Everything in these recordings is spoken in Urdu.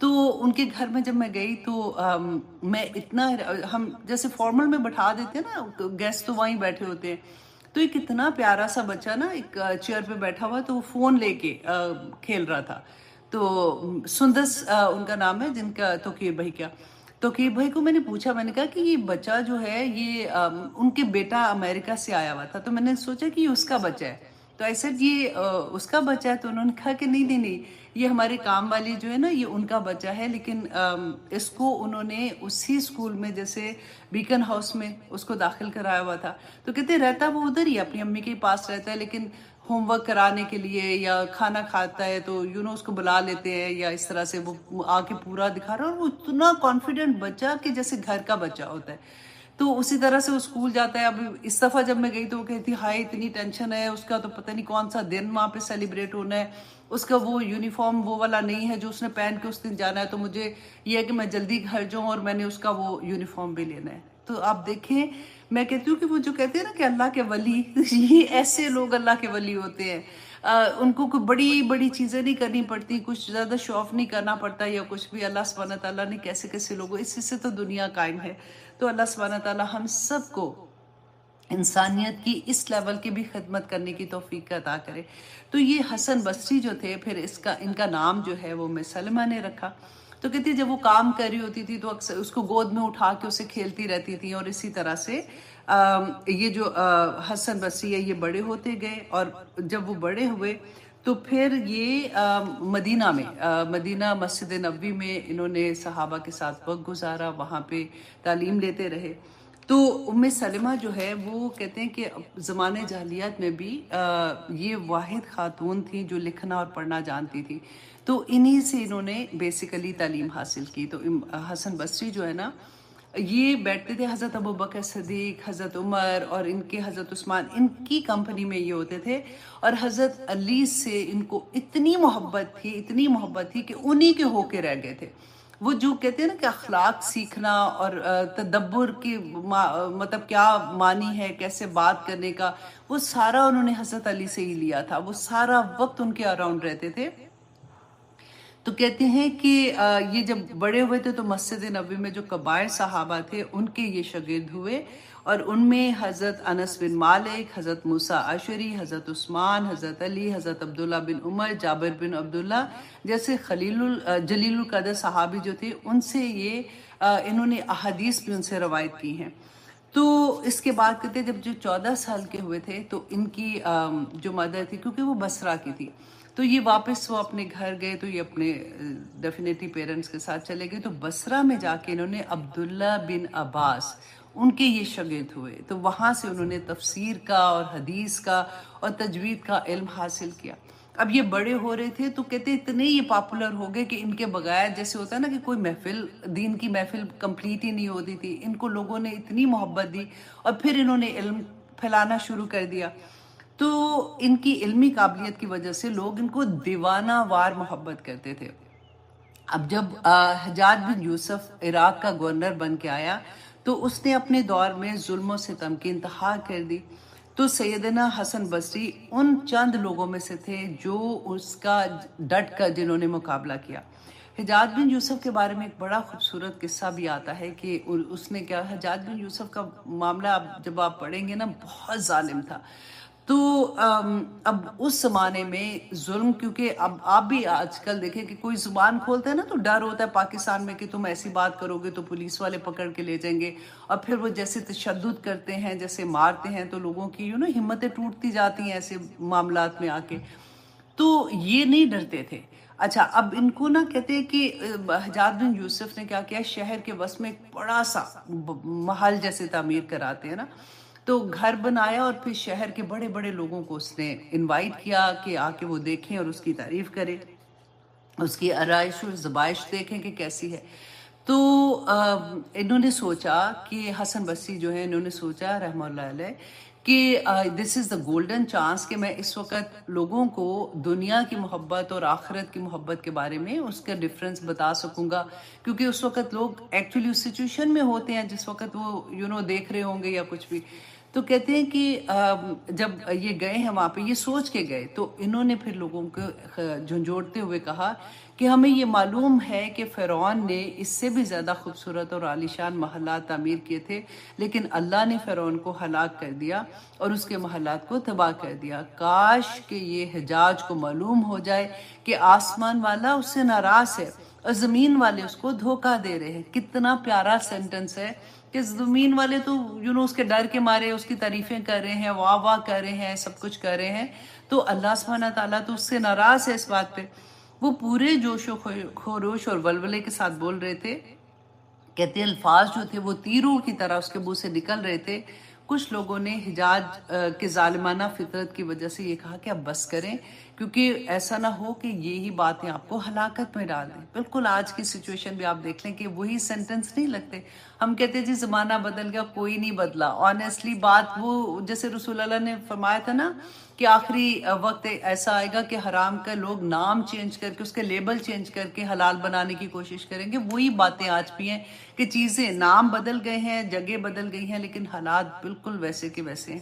تو ان کے گھر میں جب میں گئی تو میں اتنا، ہم جیسے فارمل میں بٹھا دیتے ہیں نا گیسٹ، تو وہیں بیٹھے ہوتے ہیں، تو ایک اتنا پیارا سا بچہ نا ایک چیئر پہ بیٹھا ہوا، تو وہ فون لے کے کھیل رہا تھا. تو سندس ان کا نام ہے، جن کا توقیر بھائی کا. توقیر بھائی کو میں نے پوچھا، میں نے کہا کہ یہ بچہ جو ہے یہ ان کے بیٹا امریکہ سے آیا ہوا تھا، تو میں نے سوچا کہ یہ اس کا بچہ ہے. تو ایسا یہ اس کا بچہ ہے؟ تو انہوں نے کہا کہ نہیں نہیں نہیں، یہ ہمارے کام والی جو ہے نا یہ ان کا بچہ ہے، لیکن اس کو انہوں نے اسی اسکول میں جیسے بیکن ہاؤس میں اس کو داخل کرایا ہوا تھا. تو کہتے رہتا وہ ادھر ہی اپنی امی کے پاس رہتا ہے، لیکن ہوم ورک کرانے کے لیے یا کھانا کھاتا ہے تو اس کو بلا لیتے ہیں، یا اس طرح سے وہ آ کے پورا دکھا رہا ہے، اور وہ اتنا کانفیڈنٹ بچہ کہ جیسے گھر کا بچہ ہوتا ہے. تو اسی طرح سے وہ اسکول جاتا ہے. اب اس دفعہ جب میں گئی تو وہ کہتی ہائے اتنی ٹینشن ہے اس کا، تو پتہ نہیں کون سا دن وہاں پہ سیلیبریٹ ہونا ہے، اس کا وہ یونیفارم وہ والا نہیں ہے جو اس نے پہن کے اس دن جانا ہے، تو مجھے یہ ہے کہ میں جلدی گھر جاؤں اور میں نے اس کا وہ یونیفارم بھی لینا ہے. تو آپ دیکھیں، میں کہتی ہوں کہ وہ جو کہتے ہیں نا کہ اللہ کے ولی، یہ ایسے لوگ اللہ کے ولی ہوتے ہیں. ان کو کوئی بڑی بڑی چیزیں نہیں کرنی پڑتی، کچھ زیادہ شو آف نہیں کرنا پڑتا یا کچھ بھی. اللہ سبحانہ تعالیٰ نے کیسے کیسے لوگوں، اس سے تو دنیا قائم ہے. تو اللہ سبحانہ تعالیٰ ہم سب کو انسانیت کی اس لیول کی بھی خدمت کرنے کی توفیق عطا کرے. تو یہ حسن بصری جو تھے، پھر ان کا نام جو ہے وہ میں سلمہ نے رکھا. تو کہتی جب وہ کام کر رہی ہوتی تھی تو اکثر اس کو گود میں اٹھا کے اسے کھیلتی رہتی تھی، اور اسی طرح سے یہ جو حسن بصری ہے یہ بڑے ہوتے گئے. اور جب وہ بڑے ہوئے تو پھر یہ مدینہ میں، مدینہ مسجد نبوی میں انہوں نے صحابہ کے ساتھ وقت گزارا، وہاں پہ تعلیم لیتے رہے. تو ام سلمہ جو ہے وہ کہتے ہیں کہ زمانے جاہلیت میں بھی یہ واحد خاتون تھی جو لکھنا اور پڑھنا جانتی تھی. تو انہی سے انہوں نے بیسیکلی تعلیم حاصل کی. تو حسن بصری جو ہے نا یہ بیٹھتے تھے، حضرت ابوبکر صدیق، حضرت عمر اور ان کے حضرت عثمان، ان کی کمپنی میں یہ ہوتے تھے. اور حضرت علی سے ان کو اتنی محبت تھی، اتنی محبت تھی کہ انہی کے ہو کے رہ گئے تھے. وہ جو کہتے ہیں نا کہ اخلاق سیکھنا اور تدبر کی مطلب کیا معنی ہے، کیسے بات کرنے کا، وہ سارا انہوں نے حضرت علی سے ہی لیا تھا. وہ سارا وقت ان کے اراؤنڈ رہتے تھے. تو کہتے ہیں کہ یہ جب بڑے ہوئے تھے تو مسجد نبوی میں جو کبائر صحابہ تھے ان کے یہ شاگرد ہوئے، اور ان میں حضرت انس بن مالک، حضرت موسیٰ اشعری، حضرت عثمان، حضرت علی، حضرت عبداللہ بن عمر، جابر بن عبداللہ جیسے جلیل القدر صحابی جو تھے، ان سے یہ انہوں نے احادیث بھی ان سے روایت کی ہیں. تو اس کے بعد کہتے ہیں جب جو 14 سال کے ہوئے تھے تو ان کی جو مدر تھی، کیونکہ وہ بصرہ کی تھی، تو یہ واپس وہ اپنے گھر گئے. تو یہ اپنے ڈیفینیٹلی پیرنٹس کے ساتھ چلے گئے. تو بصرہ میں جا کے انہوں نے عبداللہ بن عباس، ان کے یہ شاگرد ہوئے. تو وہاں سے انہوں نے تفسیر کا اور حدیث کا اور تجوید کا علم حاصل کیا. اب یہ بڑے ہو رہے تھے تو کہتے اتنے یہ پاپولر ہو گئے کہ ان کے بغیر جیسے ہوتا ہے نا کہ کوئی محفل، دین کی محفل کمپلیٹ ہی نہیں ہوتی تھی. ان کو لوگوں نے اتنی محبت دی اور پھر انہوں نے علم پھیلانا شروع کر دیا. تو ان کی علمی قابلیت کی وجہ سے لوگ ان کو دیوانہ وار محبت کرتے تھے. اب جب حجاج بن یوسف عراق کا گورنر بن کے آیا تو اس نے اپنے دور میں ظلم و ستم کی انتہا کر دی. تو سیدنا حسن بصری ان چند لوگوں میں سے تھے جو اس کا ڈٹ کر جنہوں نے مقابلہ کیا. حجاج بن یوسف کے بارے میں ایک بڑا خوبصورت قصہ بھی آتا ہے کہ اس نے کیا، حجاج بن یوسف کا معاملہ جب آپ پڑھیں گے نا بہت ظالم تھا. تو اب اس زمانے میں ظلم، کیونکہ اب آپ بھی آج کل دیکھیں کہ کوئی زبان کھولتا ہے نا تو ڈر ہوتا ہے پاکستان میں کہ تم ایسی بات کرو گے تو پولیس والے پکڑ کے لے جائیں گے، اور پھر وہ جیسے تشدد کرتے ہیں، جیسے مارتے ہیں، تو لوگوں کی ہمتیں ٹوٹتی جاتی ہیں ایسے معاملات میں آ کے. تو یہ نہیں ڈرتے تھے. اچھا، اب ان کو نا کہتے ہیں کہ حجاج بن یوسف نے کیا کیا، شہر کے وسط میں ایک بڑا سا محل جیسے تعمیر کراتے ہیں نا، تو گھر بنایا اور پھر شہر کے بڑے بڑے لوگوں کو اس نے انوائٹ کیا کہ آ کے وہ دیکھیں اور اس کی تعریف کریں، اس کی آرائش و زبائش دیکھیں کہ کیسی ہے. تو انہوں نے سوچا کہ حسن بصری جو ہے، انہوں نے سوچا رحمہ اللہ علیہ کہ دس از دا گولڈن چانس کہ میں اس وقت لوگوں کو دنیا کی محبت اور آخرت کی محبت کے بارے میں اس کا ڈفرنس بتا سکوں گا. کیونکہ اس وقت لوگ ایکچولی اس سچویشن میں ہوتے ہیں جس وقت وہ دیکھ رہے ہوں گے یا کچھ بھی. تو کہتے ہیں کہ جب یہ گئے ہیں وہاں پہ، یہ سوچ کے گئے، تو انہوں نے پھر لوگوں کو جھنجھوڑتے ہوئے کہا کہ ہمیں یہ معلوم ہے کہ فرعون نے اس سے بھی زیادہ خوبصورت اور عالیشان محلات تعمیر کیے تھے، لیکن اللہ نے فرعون کو ہلاک کر دیا اور اس کے محلات کو تباہ کر دیا۔ کاش کہ یہ حجاج کو معلوم ہو جائے کہ آسمان والا اس سے ناراض ہے اور زمین والے اس کو دھوکہ دے رہے ہیں۔ کتنا پیارا سینٹنس ہے کہ زمین والے تو اس کے ڈر کے مارے اس کی تعریفیں کر رہے ہیں، واہ واہ کر رہے ہیں، سب کچھ کر رہے ہیں، تو اللہ سبحانہ تعالیٰ تو اس سے ناراض ہے اس بات پہ۔ وہ پورے جوش و خروش اور ولولے کے ساتھ بول رہے تھے، کہتے ہیں الفاظ جو تھے وہ تیروں کی طرح اس کے منہ سے نکل رہے تھے۔ کچھ لوگوں نے حجاج کے ظالمانہ فطرت کی وجہ سے یہ کہا کہ اب بس کریں، کیونکہ ایسا نہ ہو کہ یہی باتیں آپ کو ہلاکت میں ڈال دیں۔ بالکل آج کی سچویشن بھی آپ دیکھ لیں کہ وہی سینٹنس نہیں لگتے۔ ہم کہتے ہیں جی زمانہ بدل گیا، کوئی نہیں بدلا۔ آنیسٹلی بات وہ جیسے رسول اللہ نے فرمایا تھا نا کہ آخری وقت ایسا آئے گا کہ حرام کا لوگ نام چینج کر کے، اس کے لیبل چینج کر کے حلال بنانے کی کوشش کریں گے۔ وہی باتیں آج بھی ہیں کہ چیزیں نام بدل گئے ہیں، جگہ بدل گئی ہیں، لیکن حالات بالکل ویسے کے ویسے ہیں۔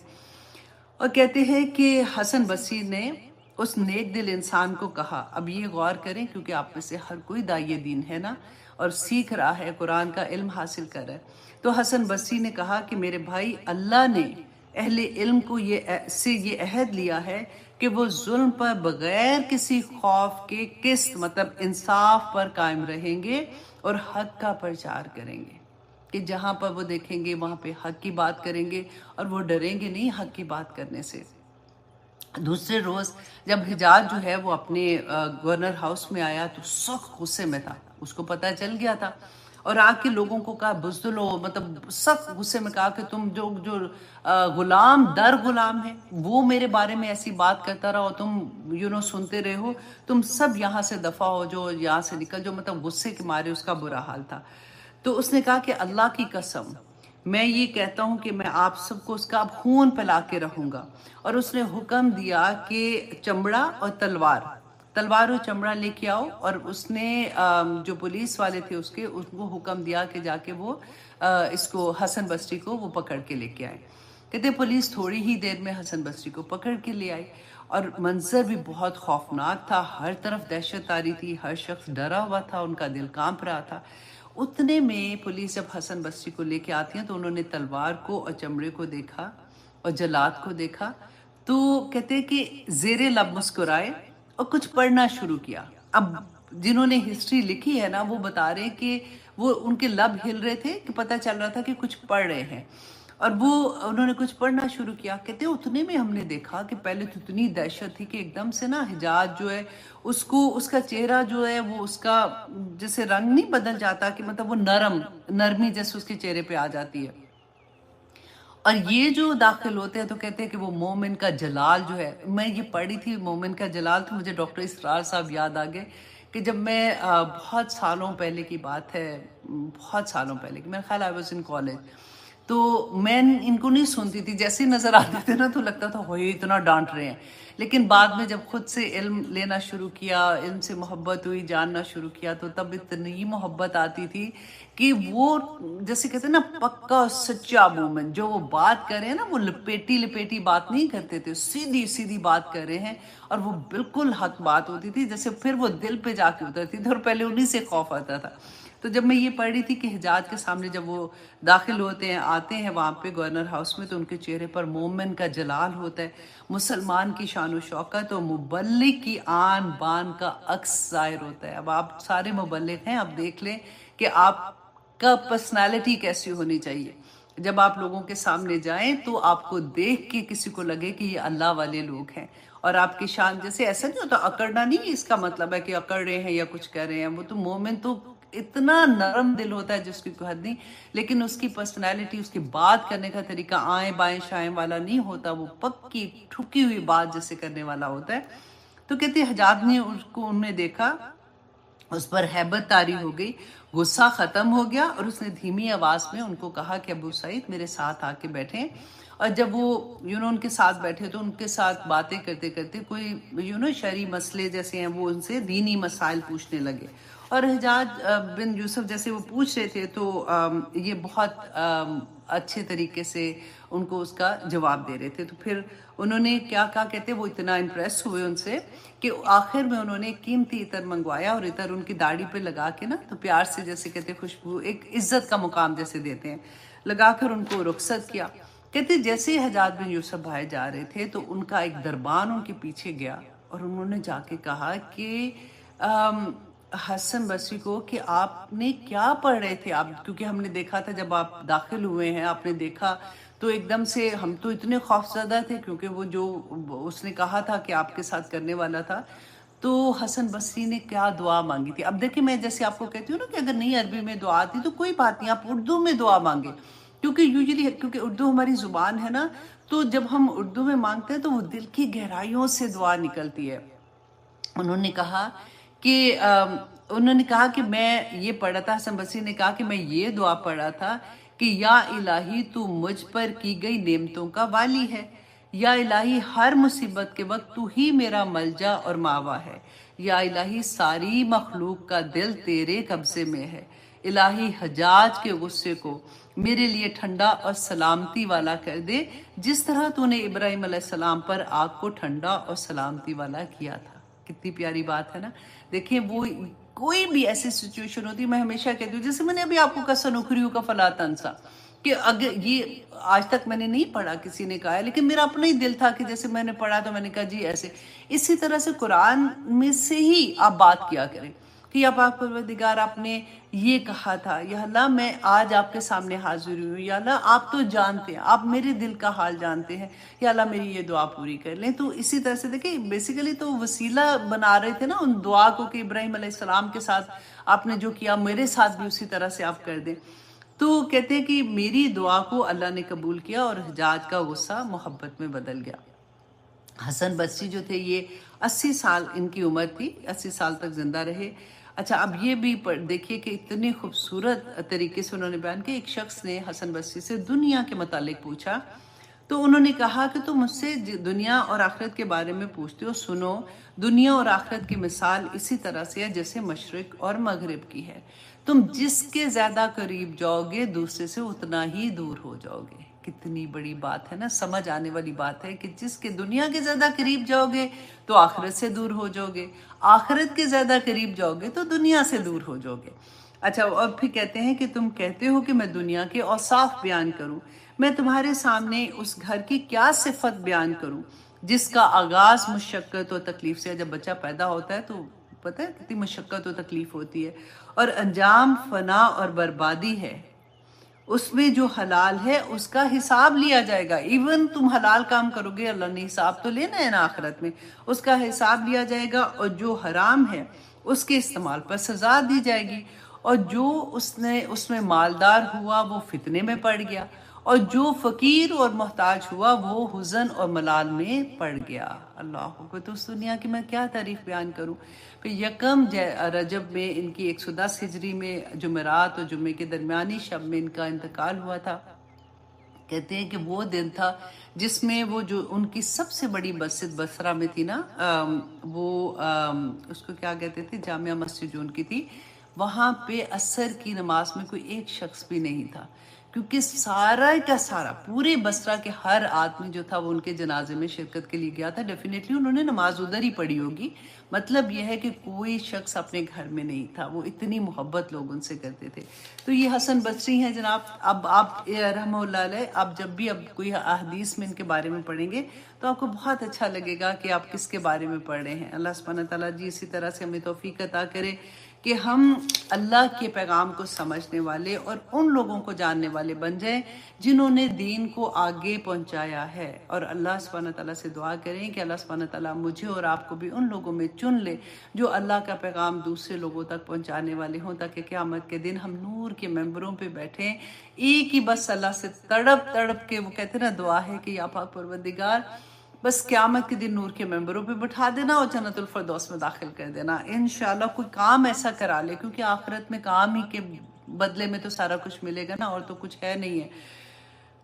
اور کہتے ہیں کہ حسن بصری نے اس نیک دل انسان کو کہا، اب یہ غور کریں کیونکہ آپ میں سے ہر کوئی داعی دین ہے نا اور سیکھ رہا ہے، قرآن کا علم حاصل کر رہا ہے۔ تو حسن بصری نے کہا کہ میرے بھائی، اللہ نے اہل علم کو یہ عہد لیا ہے کہ وہ ظلم پر بغیر کسی خوف کے قسط مطلب انصاف پر قائم رہیں گے اور حق کا پرچار کریں گے، کہ جہاں پر وہ دیکھیں گے وہاں پہ حق کی بات کریں گے اور وہ ڈریں گے نہیں حق کی بات کرنے سے۔ دوسرے روز جب حجاج جو ہے وہ اپنے گورنر ہاؤس میں آیا تو سخت غصے میں تھا، اس کو پتہ چل گیا تھا، اور آ کے لوگوں کو کہا بزدلو، مطلب سخت غصے میں کہا کہ تم جو غلام در غلام ہے وہ میرے بارے میں ایسی بات کرتا رہا، تم سنتے رہے ہو، تم سب یہاں سے دفع ہو جو، یہاں سے نکل جو۔ مطلب غصے کے مارے اس کا برا حال تھا۔ تو اس نے کہا کہ اللہ کی قسم میں یہ کہتا ہوں کہ میں آپ سب کو اس کا اب خون پلا کے رہوں گا۔ اور اس نے حکم دیا کہ چمڑا اور تلوار اور چمڑا لے کے آؤ، اور اس نے جو پولیس والے تھے اس کو حکم دیا کہ جا کے وہ اس کو حسن بصری کو وہ پکڑ کے لے کے آئے۔ کہتے پولیس تھوڑی ہی دیر میں حسن بصری کو پکڑ کے لے آئی، اور منظر بھی بہت خوفناک تھا، ہر طرف دہشت تاری تھی، ہر شخص ڈرا ہوا تھا، ان کا دل کانپ رہا تھا۔ اتنے میں پولیس جب حسن بصری کو لے کے آتی ہیں تو انہوں نے تلوار کو اور چمڑے کو دیکھا اور جلاد کو دیکھا، تو کہتے ہیں کہ زیر لب مسکرائے اور کچھ پڑھنا شروع کیا۔ اب جنہوں نے ہسٹری لکھی ہے نا وہ بتا رہے ہیں کہ وہ ان کے لب ہل رہے تھے کہ پتہ چل رہا تھا کہ کچھ پڑھ رہے ہیں، اور وہ انہوں نے کچھ پڑھنا شروع کیا۔ کہتے ہیں اتنے میں ہم نے دیکھا کہ پہلے تو اتنی دہشت تھی کہ ایک دم سے نا حجاج جو ہے اس کا چہرہ جو ہے وہ اس کا جیسے رنگ نہیں بدل جاتا کہ مطلب وہ نرمی جیسے اس کے چہرے پہ آ جاتی ہے، اور یہ جو داخل ہوتے ہیں تو کہتے ہیں کہ وہ مومن کا جلال جو ہے، میں یہ پڑھی تھی مومن کا جلال، تو مجھے ڈاکٹر اسرار صاحب یاد آ گئے کہ جب میں بہت سالوں پہلے کی بات ہے، بہت سالوں پہلے کی، میرا خیال I was in college، تو میں ان کو نہیں سنتی تھی، جیسے ہی نظر آتے تھے نا تو لگتا تھا ہوئے اتنا ڈانٹ رہے ہیں، لیکن بعد میں جب خود سے علم لینا شروع کیا، علم سے محبت ہوئی، جاننا شروع کیا، تو تب اتنی محبت آتی تھی کہ وہ جیسے کہتے ہیں نا پکا سچا مومن، جو وہ بات کر رہے ہیں نا وہ لپیٹی بات نہیں کرتے تھے، سیدھی بات کر رہے ہیں، اور وہ بالکل حق بات ہوتی تھی، جیسے پھر وہ دل پہ جا کے اترتی تھی، اور پہلے انہی سے خوف آتا تھا۔ تو جب میں یہ پڑھ رہی تھی کہ حجاج کے سامنے جب وہ داخل ہوتے ہیں، آتے ہیں وہاں پہ گورنر ہاؤس میں، تو ان کے چہرے پر مومن کا جلال ہوتا ہے، مسلمان کی شان و شوکت اور مبلغ کی آن بان کا عکس ظاہر ہوتا ہے۔ اب آپ سارے مبلغ ہیں، اب دیکھ لیں کہ آپ کا پرسنالٹی کیسی ہونی چاہیے۔ جب آپ لوگوں کے سامنے جائیں تو آپ کو دیکھ کے کسی کو لگے کہ یہ اللہ والے لوگ ہیں، اور آپ کی شان جیسے ایسا نہیں ہوتا، اکڑنا نہیں اس کا مطلب ہے کہ اکڑ رہے ہیں یا کچھ کر رہے ہیں، وہ تو مومن تو اتنا نرم دل ہوتا ہے جس کی کوئی حد نہیں، لیکن اس کی پرسنالٹی، اس کی بات کرنے کا طریقہ آئیں بائیں شائیں والا نہیں ہوتا، وہ پکی ٹھکی ہوئی بات جیسے کرنے والا ہوتا ہے۔ تو کہتے ہیں حجاج نے اس کو انہیں دیکھا، اس پر ہیبت طاری ہو گئی، غصہ ختم ہو گیا، اور اس نے دھیمی آواز میں ان کو کہا کہ ابو سعید میرے ساتھ آ کے بیٹھیں۔ اور جب وہ ان کے ساتھ بیٹھے تو ان کے ساتھ باتیں کرتے کرتے کوئی شرعی مسئلے جیسے ہیں وہ ان سے دینی مسائل پوچھنے لگے، اور حجاج بن یوسف جیسے وہ پوچھ رہے تھے تو یہ بہت اچھے طریقے سے ان کو اس کا جواب دے رہے تھے. تو پھر انہوں نے کیا کہا کہتے وہ اتنا امپریس ہوئے ان سے کہ آخر میں انہوں نے قیمتی عطر منگوایا اور عطر ان کی داڑھی پہ لگا کے نا تو پیار سے جیسے کہتے خوشبو ایک عزت کا مقام جیسے دیتے ہیں لگا کر ان کو رخصت کیا. کہتے جیسے ہی حجاج بن یوسف بھائی جا رہے تھے تو ان کا ایک دربان ان کے پیچھے گیا اور انہوں نے جا کے کہا کہ حسن بصری کو کہ آپ نے کیا پڑھ رہے تھے. آپ کیونکہ ہم نے دیکھا تھا جب آپ داخل ہوئے ہیں آپ نے دیکھا تو ایک دم سے ہم تو اتنے خوفزدہ تھے کیونکہ وہ جو اس نے کہا تھا کہ آپ کے ساتھ کرنے والا تھا. تو حسن بصری نے کیا دعا مانگی تھی. اب دیکھیں میں جیسے آپ کو کہتی ہوں نا کہ اگر نہیں عربی میں دعا آتی تو کوئی بات نہیں آپ اردو میں دعا مانگے کیونکہ یوزلی کیونکہ اردو ہماری زبان ہے نا تو جب ہم اردو میں مانگتے ہیں تو وہ دل کی گہرائیوں سے دعا نکلتی ہے. انہوں نے کہا کہ میں یہ پڑھا تھا حسن بصری نے کہا کہ میں یہ دعا پڑھا تھا کہ یا الہی تو مجھ پر کی گئی نعمتوں کا والی ہے. یا الہی ہر مصیبت کے وقت تو ہی میرا ملجا اور ماوا ہے. یا الہی ساری مخلوق کا دل تیرے قبضے میں ہے. الہی حجاج کے غصے کو میرے لیے ٹھنڈا اور سلامتی والا کر دے جس طرح تو نے ابراہیم علیہ السلام پر آگ کو ٹھنڈا اور سلامتی والا کیا تھا. کتنی پیاری بات ہے نا. دیکھیں وہ کوئی بھی ایسی سچویشن ہوتی میں ہمیشہ کہتی ہوں جیسے میں نے ابھی آپ کو کہا سنخریو کا فلا تنسا کہ اگر یہ آج تک میں نے نہیں پڑھا کسی نے کہا ہے لیکن میرا اپنا ہی دل تھا کہ جیسے میں نے پڑھا تو میں نے کہا جی ایسے. اسی طرح سے قرآن میں سے ہی آپ بات کیا کریں کہ یا پاک پروردگار آپ نے یہ کہا تھا یا اللہ میں آج آپ کے سامنے حاضر ہوئی ہوں یا اللہ آپ تو جانتے ہیں آپ میرے دل کا حال جانتے ہیں یا اللہ میری یہ دعا پوری کر لیں. تو اسی طرح سے دیکھیں بیسیکلی تو وسیلہ بنا رہے تھے نا ان دعا کو کہ ابراہیم علیہ السلام کے ساتھ آپ نے جو کیا میرے ساتھ بھی اسی طرح سے آپ کر دیں. تو کہتے ہیں کہ میری دعا کو اللہ نے قبول کیا اور حجاج کا غصہ محبت میں بدل گیا. حسن بصری جو تھے یہ 80 سال ان کی عمر تھی 80 سال تک زندہ رہے. اچھا اب یہ بھی دیکھیے کہ اتنی خوبصورت طریقے سے انہوں نے بیان کیا. ایک شخص نے حسن بصری سے دنیا کے متعلق پوچھا تو انہوں نے کہا کہ تم مجھ سے دنیا اور آخرت کے بارے میں پوچھتے ہو. سنو دنیا اور آخرت کی مثال اسی طرح سے ہے جیسے مشرق اور مغرب کی ہے. تم جس کے زیادہ قریب جاؤ گے دوسرے سے اتنا ہی دور ہو جاؤ گے. کتنی بڑی بات ہے نا سمجھ آنے والی بات ہے کہ جس کے دنیا کے زیادہ قریب جاؤ گے تو آخرت سے دور ہو جاؤ گے آخرت کے زیادہ قریب جاؤ گے تو دنیا سے دور ہو جاؤ گے. اچھا اور پھر کہتے ہیں کہ تم کہتے ہو کہ میں دنیا کے اوصاف بیان کروں. میں تمہارے سامنے اس گھر کی کیا صفت بیان کروں جس کا آغاز مشقت و تکلیف سے. جب بچہ پیدا ہوتا ہے تو پتہ ہے کتنی مشقت و تکلیف ہوتی ہے اور انجام فنا اور بربادی ہے. اس میں جو حلال ہے اس کا حساب لیا جائے گا. ایون تم حلال کام کرو گے اللہ نے حساب تو لینا ہے نا آخرت میں اس کا حساب لیا جائے گا. اور جو حرام ہے اس کے استعمال پر سزا دی جائے گی. اور جو اس میں مالدار ہوا وہ فتنے میں پڑ گیا اور جو فقیر اور محتاج ہوا وہ حزن اور ملال میں پڑ گیا. اللہ کو تو اس دنیا کی میں کیا تعریف بیان کروں. پھر یکم رجب میں ان کی 110 ہجری میں جمعرات اور جمعے کے درمیانی شب میں ان کا انتقال ہوا تھا. کہتے ہیں کہ وہ دن تھا جس میں وہ جو ان کی سب سے بڑی مسجد بصرہ میں تھی نا وہ اس کو کیا کہتے تھے جامعہ مسجد جو ان کی تھی وہاں پہ عصر کی نماز میں کوئی ایک شخص بھی نہیں تھا کیونکہ سارا کا سارا پورے بصرہ کے ہر آدمی جو تھا وہ ان کے جنازے میں شرکت کے لیے گیا تھا. ڈیفینیٹلی انہوں نے نماز ادھر ہی پڑھی ہوگی. مطلب یہ ہے کہ کوئی شخص اپنے گھر میں نہیں تھا. وہ اتنی محبت لوگ ان سے کرتے تھے. تو یہ حسن بصری ہیں جناب. اب آپ رحمہ اللہ علیہ آپ جب بھی اب کوئی احادیث میں ان کے بارے میں پڑھیں گے تو آپ کو بہت اچھا لگے گا کہ آپ کس کے بارے میں پڑھ رہے ہیں. اللہ سبحانہ تعالیٰ جی اسی طرح سے ہمیں توفیق عطا کرے کہ ہم اللہ کے پیغام کو سمجھنے والے اور ان لوگوں کو جاننے والے بن جائیں جنہوں نے دین کو آگے پہنچایا ہے. اور اللہ سبحانہ تعالیٰ سے دعا کریں کہ اللہ سبحانہ تعالیٰ مجھے اور آپ کو بھی ان لوگوں میں چن لے جو اللہ کا پیغام دوسرے لوگوں تک پہنچانے والے ہوں تاکہ قیامت کے دن ہم نور کے ممبروں پہ بیٹھیں ایک ہی بس اللہ سے تڑپ تڑپ کے. وہ کہتے ہیں نا دعا ہے کہ یا پاک پروردگار بس قیامت کے دن نور کے ممبروں پہ بٹھا دینا اور جنت الفردوس میں داخل کر دینا انشاءاللہ. کوئی کام ایسا کرا لے کیونکہ آخرت میں کام ہی کے بدلے میں تو سارا کچھ ملے گا نا اور تو کچھ ہے نہیں ہے.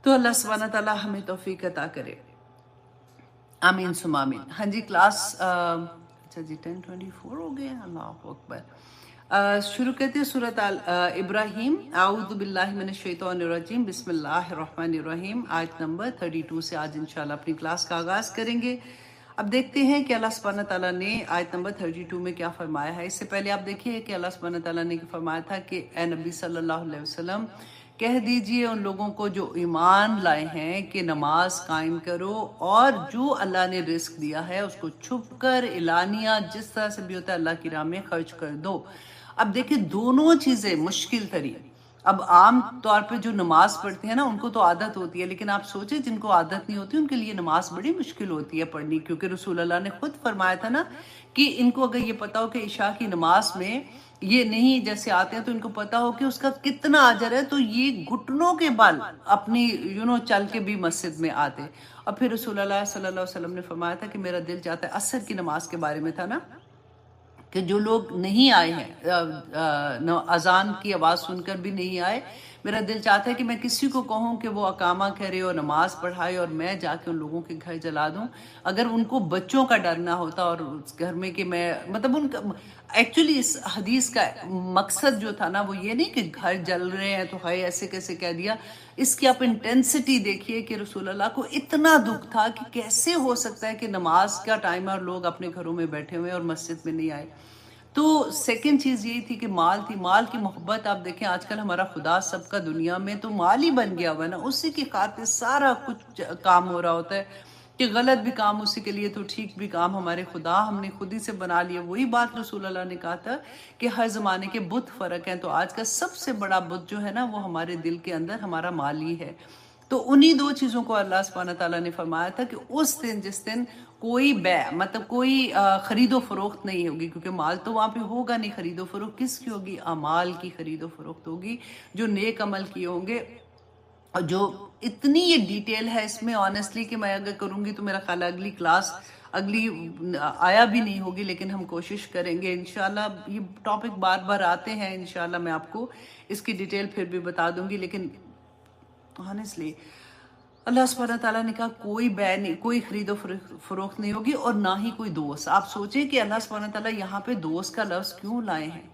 تو اللہ سبحانہ تعالیٰ ہمیں توفیق عطا کرے آمین ثم آمین. ہاں جی کلاس اچھا جی 10:24 ہو گئے. اللہ اکبر. شروع کرتے ہیں سورۃ ابراہیم. اعوذ باللہ من الشیطان الرجیم. بسم اللہ الرحمن الرحیم. آیت نمبر 32 سے آج انشاءاللہ اپنی کلاس کا آغاز کریں گے. اب دیکھتے ہیں کہ اللہ سبحانہ تعالیٰ نے آیت نمبر 32 میں کیا فرمایا ہے. اس سے پہلے آپ دیکھیے کہ اللہ سبحانہ تعالیٰ نے فرمایا تھا کہ اے نبی صلی اللہ علیہ وسلم کہہ دیجئے ان لوگوں کو جو ایمان لائے ہیں کہ نماز قائم کرو اور جو اللہ نے رزق دیا ہے اس کو چھپ کر اعلانیہ جس طرح سے بھی ہوتا ہے اللہ کی راہ میں خرچ کر دو. اب دیکھیں دونوں چیزیں مشکل ترین. اب عام طور پہ جو نماز پڑھتے ہیں نا ان کو تو عادت ہوتی ہے، لیکن آپ سوچیں جن کو عادت نہیں ہوتی ان کے لیے نماز بڑی مشکل ہوتی ہے پڑھنی، کیونکہ رسول اللہ نے خود فرمایا تھا نا کہ ان کو اگر یہ پتا ہو کہ عشاء کی نماز میں یہ نہیں جیسے آتے ہیں تو ان کو پتا ہو کہ اس کا کتنا اجر ہے، تو یہ گھٹنوں کے بل اپنی چل کے بھی مسجد میں آتے. اور پھر رسول اللہ صلی اللہ علیہ وسلم نے فرمایا تھا کہ میرا دل چاہتا ہے، عصر کی نماز کے بارے میں تھا نا، کہ جو لوگ نہیں آئے ہیں اذان کی آواز سن کر بھی نہیں آئے، میرا دل چاہتا ہے کہ میں کسی کو کہوں کہ وہ اقامہ کرے اور نماز پڑھائے اور میں جا کے ان لوگوں کے گھر جلا دوں. اگر ان کو بچوں کا ڈر نہ ہوتا اور اس گھر میں کہ میں مطلب ان کا ایکچولی اس حدیث کا مقصد جو تھا نا وہ یہ نہیں کہ گھر جل رہے ہیں تو ہائے ایسے کیسے کہہ دیا. اس کی آپ انٹینسٹی دیکھیے کہ رسول اللہ کو اتنا دکھ تھا کہ کیسے ہو سکتا ہے کہ نماز کا ٹائم ہے اور لوگ اپنے گھروں میں بیٹھے ہوئے اور مسجد میں نہیں آئے. تو سیکنڈ چیز یہی تھی کہ مال تھی، مال کی محبت. آپ دیکھیں آج کل ہمارا خدا سب کا دنیا میں تو مال ہی بن گیا ہوا نا، اسی کی خاطر سارا کچھ کام ہو رہا ہوتا ہے، کہ غلط بھی کام اسی کے لیے تو ٹھیک بھی کام ہمارے خدا ہم نے خود ہی سے بنا لیا. وہی بات رسول اللہ نے کہا تھا کہ ہر زمانے کے بت فرق ہیں، تو آج کا سب سے بڑا بت جو ہے نا وہ ہمارے دل کے اندر ہمارا مال ہی ہے. تو انہی دو چیزوں کو اللہ سبحانہ تعالیٰ نے فرمایا تھا کہ اس دن جس دن کوئی مطلب کوئی خرید و فروخت نہیں ہوگی، کیونکہ مال تو وہاں پہ ہوگا نہیں، خرید و فروخت کس کی ہوگی؟ اعمال کی خرید و فروخت ہوگی، جو نیک عمل کیے ہوں گے. اور جو اتنی یہ ڈیٹیل ہے اس میں آنیسٹلی کہ میں اگر کروں گی تو میرا خیال ہے اگلی کلاس اگلی آیا بھی نہیں ہوگی، لیکن ہم کوشش کریں گے انشاءاللہ. یہ ٹاپک بار بار آتے ہیں، انشاءاللہ میں آپ کو اس کی ڈیٹیل پھر بھی بتا دوں گی. لیکن آنیسٹلی اللہ سبحانہ تعالیٰ نے کہا کوئی بے نہیں، کوئی خرید و فروخت نہیں ہوگی اور نہ ہی کوئی دوست. آپ سوچیں کہ اللہ سبحانہ تعالیٰ یہاں پہ دوست کا لفظ کیوں لائے ہیں؟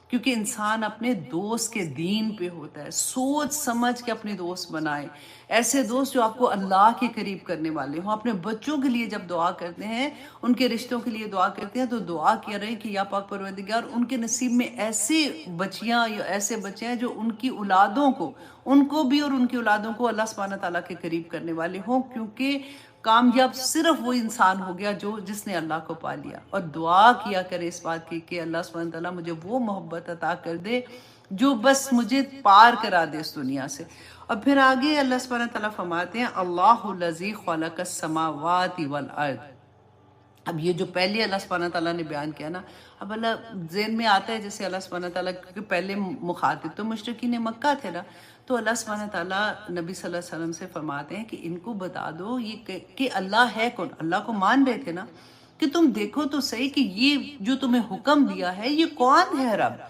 کیونکہ انسان اپنے دوست کے دین پہ ہوتا ہے. سوچ سمجھ کے اپنے دوست بنائیں، ایسے دوست جو آپ کو اللہ کے قریب کرنے والے ہوں. اپنے بچوں کے لیے جب دعا کرتے ہیں، ان کے رشتوں کے لیے دعا کرتے ہیں، تو دعا کیا رہے کہ یا پاک پروردگار ان کے نصیب میں ایسے بچیاں یا ایسے بچے ہیں جو ان کی اولادوں کو، ان کو بھی اور ان کی اولادوں کو اللہ سبحانہ تعالیٰ کے قریب کرنے والے ہوں. کیونکہ کامیاب صرف وہ انسان ہو گیا جس نے اللہ کو پا لیا. اور دعا کیا کرے اس بات کی کہ اللہ سبحانہ تعالیٰ مجھے وہ محبت عطا کر دے جو بس مجھے پار کرا دے اس دنیا سے. اور پھر آگے اللہ سبحانہ تعالیٰ فرماتے ہیں اللہ الذی خلق السماوات والارض. اب یہ جو پہلے اللہ سبحانہ تعالیٰ نے بیان کیا نا، اب اللہ ذہن میں آتا ہے جیسے اللہ سبحانہ تعالیٰ کیونکہ پہلے مخاطب تو مشرکین مکہ تھے نا، تو اللہ سبحانہ تعالیٰ نبی صلی اللہ علیہ وسلم سے فرماتے ہیں کہ ان کو بتا دو یہ کہ اللہ ہے کون. اللہ کو مان رہے تھے نا، کہ تم دیکھو تو صحیح کہ یہ جو تمہیں حکم دیا ہے یہ کون ہے رب؟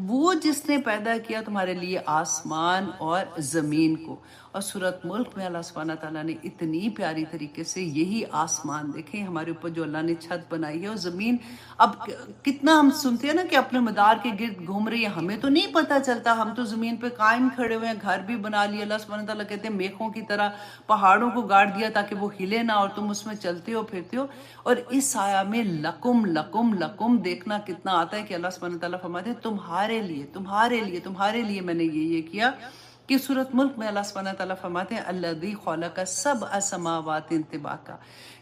وہ جس نے پیدا کیا تمہارے لیے آسمان اور زمین کو. اور سورۃ ملک میں اللہ سبحانہ تعالیٰ نے اتنی پیاری طریقے سے یہی آسمان دیکھیں ہمارے اوپر جو اللہ نے چھت بنائی ہے، اور زمین اب کتنا ہم سنتے ہیں نا کہ اپنے مدار کے گرد گھوم رہی ہے، ہمیں تو نہیں پتہ چلتا، ہم تو زمین پہ قائم کھڑے ہوئے ہیں، گھر بھی بنا لیے. اللہ سبحانہ تعالیٰ کہتے ہیں میخوں کی طرح پہاڑوں کو گاڑ دیا تاکہ وہ ہلے نہ اور تم اس میں چلتے ہو پھرتے ہو. اور اس آیا میں لکم لکم لکم دیکھنا کتنا آتا ہے کہ اللہ سبحانہ تعالیٰ فرماتے ہیں تمہارے لیے تمہارے لیے تمہارے لیے میں نے یہ کیا. کہ سورۃ ملک میں اللہ سبحانہ تعالیٰ فرماتے ہیں الذی خلق سبع سماوات طباقا،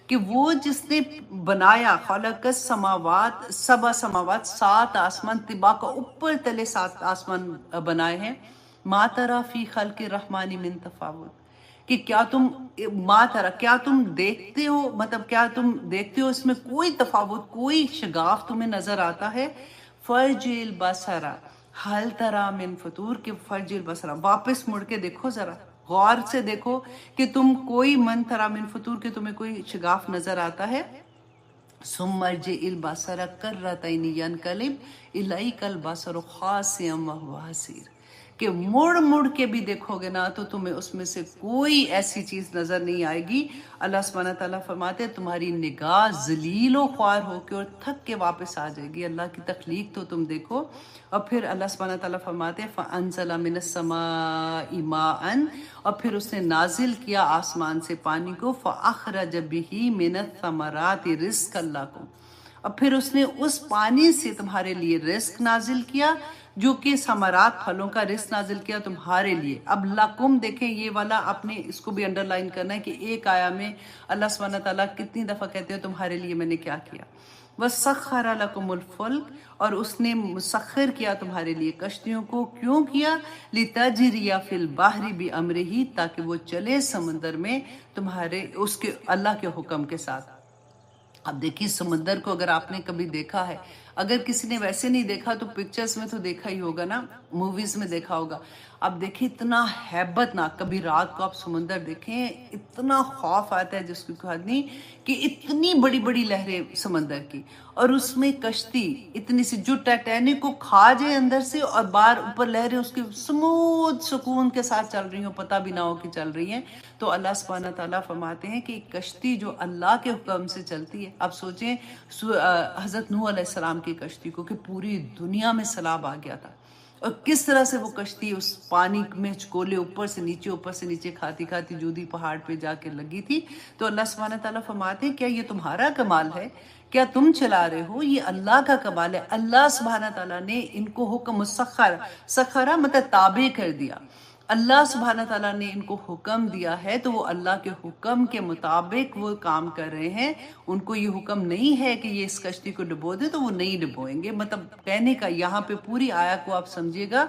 کہ وہ جس نے بنایا خلق السماوات سبع سماوات 7 آسمان طباقا اوپر تلے 7 آسمان بنائے ہیں. ما تری فی خلق الرحمن من تفاوت، کہ کیا تم کیا تم دیکھتے ہو، مطلب کیا تم دیکھتے ہو اس میں کوئی تفاوت، کوئی شگاف تمہیں نظر آتا ہے؟ فرجع البصر ہل تری من فطور، کہ فرجع البصر واپس مڑ کے دیکھو، ذرا غور سے دیکھو کہ تم کوئی من تری من فطور، کہ تمہیں کوئی شگاف نظر آتا ہے. ثم ارجع البصر کرتین ینقلب الیک البصر خاسئا وهو حسیر، کہ مڑ مڑ کے بھی دیکھو گے نا تو تمہیں اس میں سے کوئی ایسی چیز نظر نہیں آئے گی۔ اللہ سبحانہ تعالیٰ فرماتے ہیں تمہاری نگاہ ذلیل و خوار ہو کے اور تھک کے واپس آ جائے گی۔ اللہ کی تخلیق تو تم دیکھو۔ اور پھر اللہ سبحانہ تعالیٰ فرماتے ہیں فَأَنزَلَ مِنَ السَّمَاءِ مَاءً، اور پھر اس نے نازل کیا آسمان سے پانی کو، فَأَخْرَجَ بِهِ مِنَ الثَّمَرَاتِ رِزْقًا لَكُمْ، اور پھر اس نے اس پانی سے تمہارے لیے رزق نازل کیا، جو کہ ثمرات پھلوں کا رزق نازل کیا تمہارے لیے۔ اب لکم دیکھیں یہ والا اپنے اس کو بھی انڈر لائن کرنا ہے کہ ایک آیا میں اللہ سبحانہ تعالیٰ کتنی دفعہ کہتے ہیں تمہارے لیے میں نے کیا کیا۔ وَسَخَّرَ لَكُمُ الْفُلْكَ، اور اس نے مسخر کیا تمہارے لیے کشتیوں کو، کیوں کیا؟ لِتَجْرِيَ فِي الْبَحْرِ بِأَمْرِهِ، تاکہ وہ چلے سمندر میں تمہارے اس کے اللہ کے حکم کے ساتھ۔ اب دیکھیے سمندر کو اگر آپ نے کبھی دیکھا ہے، اگر کسی نے ویسے نہیں دیکھا تو پکچرز میں تو دیکھا ہی ہوگا نا، موویز میں دیکھا ہوگا۔ اب دیکھیں اتنا ہیبت ناک، کبھی رات کو آپ سمندر دیکھیں اتنا خوف آتا ہے جس کو حد نہیں، کہ اتنی بڑی بڑی لہریں سمندر کی، اور اس میں کشتی اتنی سی جو ٹائٹینک کو کھا جائے اندر سے، اور باہر اوپر لہریں اس کے سموتھ سکون کے ساتھ چل رہی ہوں، پتہ بھی نہ ہو کہ چل رہی ہیں۔ تو اللہ سبحانہ تعالیٰ فرماتے ہیں کہ ایک کشتی جو اللہ کے حکم سے چلتی ہے، اب سوچیں حضرت نوح علیہ السلام کی کشتی کو کہ پوری دنیا میں سیلاب آ گیا تھا، اور کس طرح سے وہ کشتی اس پانی میں چکولے اوپر سے نیچے کھاتی کھاتی جودی پہاڑ پہ جا کے لگی تھی۔ تو اللہ سبحانہ تعالیٰ فرماتے ہیں کیا یہ تمہارا کمال ہے؟ کیا تم چلا رہے ہو؟ یہ اللہ کا کمال ہے۔ اللہ سبحانہ تعالیٰ نے ان کو حکم سخرا مطلب تابع کر دیا۔ اللہ سبحانہ تعالیٰ نے ان کو حکم دیا ہے تو وہ اللہ کے حکم کے مطابق وہ کام کر رہے ہیں۔ ان کو یہ حکم نہیں ہے کہ یہ اس کشتی کو ڈبو دے تو وہ نہیں ڈبوئیں گے۔ مطلب کہنے کا یہاں پہ پوری آیا کو آپ سمجھیے گا